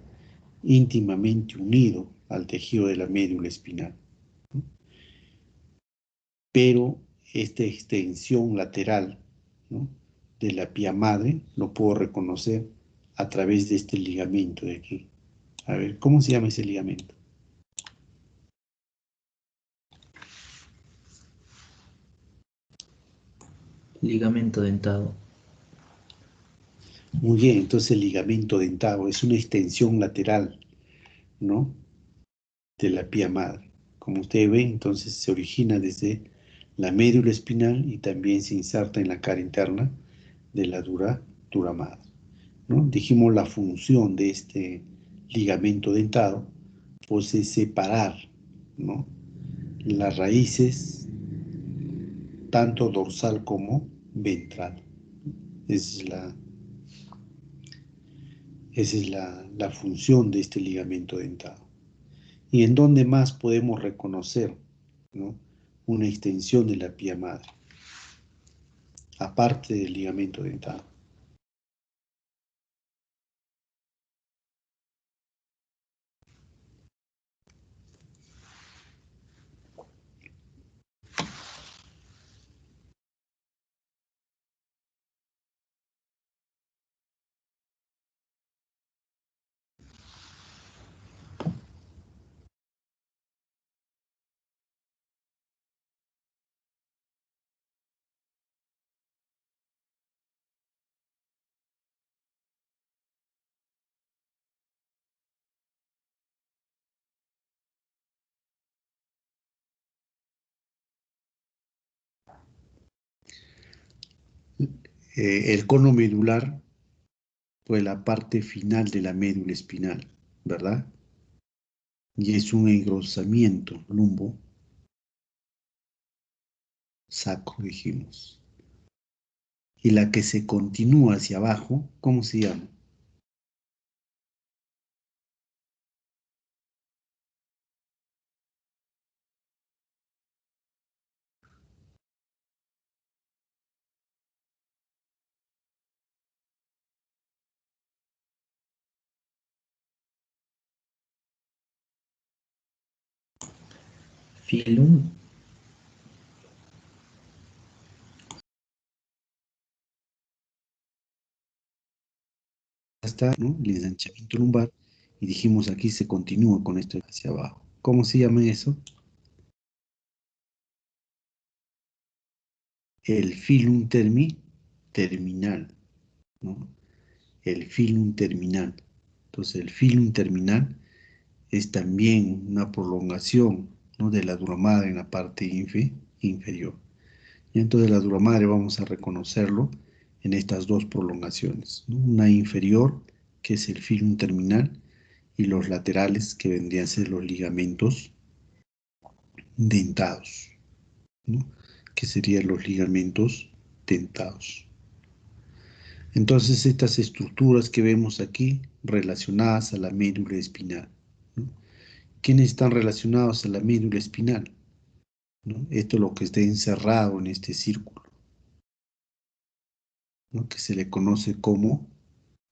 íntimamente unido al tejido de la médula espinal, ¿no? Pero esta extensión lateral, ¿no? De la pía madre lo puedo reconocer a través de este ligamento de aquí. A ver, ¿cómo se llama ese ligamento? Ligamento dentado. Muy bien, entonces el ligamento dentado es una extensión lateral, ¿no? de la pía madre. Como ustedes ven, entonces se origina desde la médula espinal y también se inserta en la cara interna de la dura madre, ¿no? Dijimos la función de este ligamento dentado, pues es separar, ¿no?, las raíces, tanto dorsal como ventral. Esa es la función de este ligamento dentado. ¿Y en dónde más podemos reconocer, ¿no?, una extensión de la pía madre, aparte del ligamento dentado? El cono medular, pues la parte final de la médula espinal, ¿verdad? Y es un engrosamiento lumbo sacro, dijimos. Y la que se continúa hacia abajo, ¿cómo se llama? Filum. Está, ¿no?, el ensanchamiento lumbar, y dijimos aquí se continúa con esto hacia abajo. ¿Cómo se llama eso? El filum terminal, ¿no? El filum terminal. Entonces el filum terminal es también una prolongación, ¿no?, de la dura madre en la parte inferior. Y entonces la dura madre vamos a reconocerlo en estas dos prolongaciones, ¿no? Una inferior, que es el filum terminal, y los laterales, que vendrían a ser los ligamentos dentados, ¿no?, que serían los ligamentos dentados. Entonces estas estructuras que vemos aquí relacionadas a la médula espinal, ¿no? ¿Quiénes están relacionados a la médula espinal? ¿No? Esto es lo que está encerrado en este círculo, ¿no?, que se le conoce como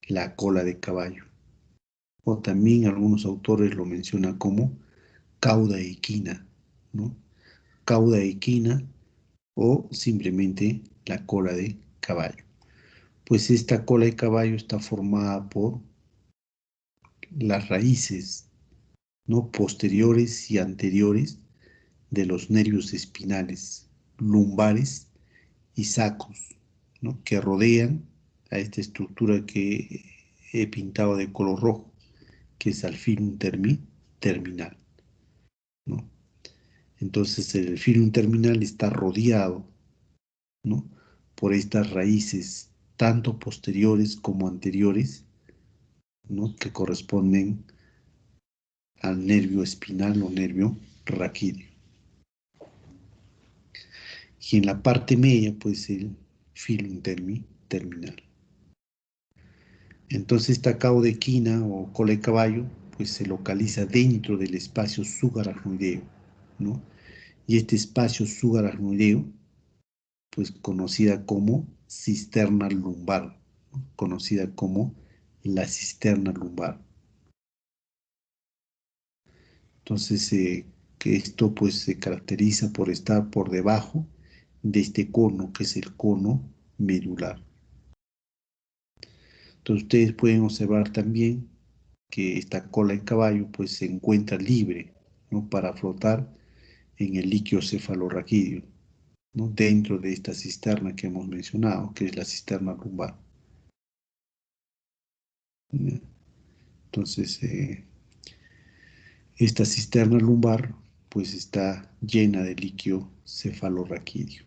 la cola de caballo, o también algunos autores lo mencionan como cauda equina, ¿no? Cauda equina o simplemente la cola de caballo. Pues esta cola de caballo está formada por las raíces, ¿no?, posteriores y anteriores de los nervios espinales, lumbares y sacros, ¿no?, que rodean a esta estructura que he pintado de color rojo, que es el filum terminal, ¿no? Entonces el filum terminal está rodeado, ¿no?, por estas raíces, tanto posteriores como anteriores, ¿no?, que corresponden al nervio espinal o nervio raquídeo. Y en la parte media, pues el filum terminal. Entonces esta caudequina o cola de caballo, pues se localiza dentro del espacio subaracnoideo, ¿no? Y este espacio subaracnoideo, pues conocida como cisterna lumbar, ¿no?, conocida como la cisterna lumbar. Entonces, que esto pues se caracteriza por estar por debajo de este cono, que es el cono medular. Entonces ustedes pueden observar también que esta cola de caballo pues se encuentra libre, ¿no?, para flotar en el líquido cefalorraquídeo, ¿no?, dentro de esta cisterna que hemos mencionado, que es la cisterna lumbar. Entonces, Esta cisterna lumbar pues está llena de líquido cefalorraquídeo.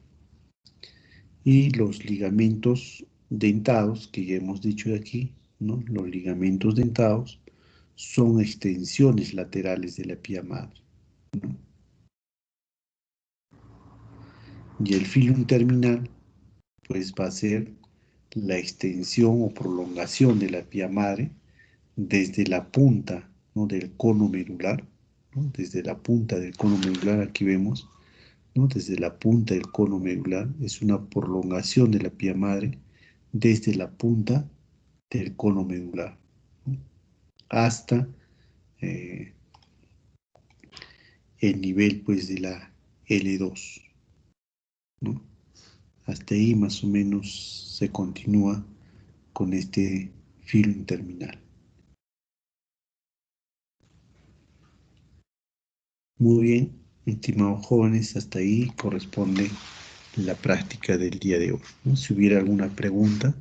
Y los ligamentos dentados, que ya hemos dicho de aquí, ¿no? Los ligamentos dentados son extensiones laterales de la pía madre, ¿no? Y el filum terminal pues va a ser la extensión o prolongación de la pía madre desde la punta, ¿no? del cono medular, ¿no? Desde la punta del cono medular, aquí vemos, ¿no? Desde la punta del cono medular, es una prolongación de la pía madre desde la punta del cono medular, ¿no? Hasta el nivel pues de la L2, ¿no? Hasta ahí más o menos se continúa con este film terminal. Muy bien, estimados jóvenes, hasta ahí corresponde la práctica del día de hoy, ¿no? Si hubiera alguna pregunta,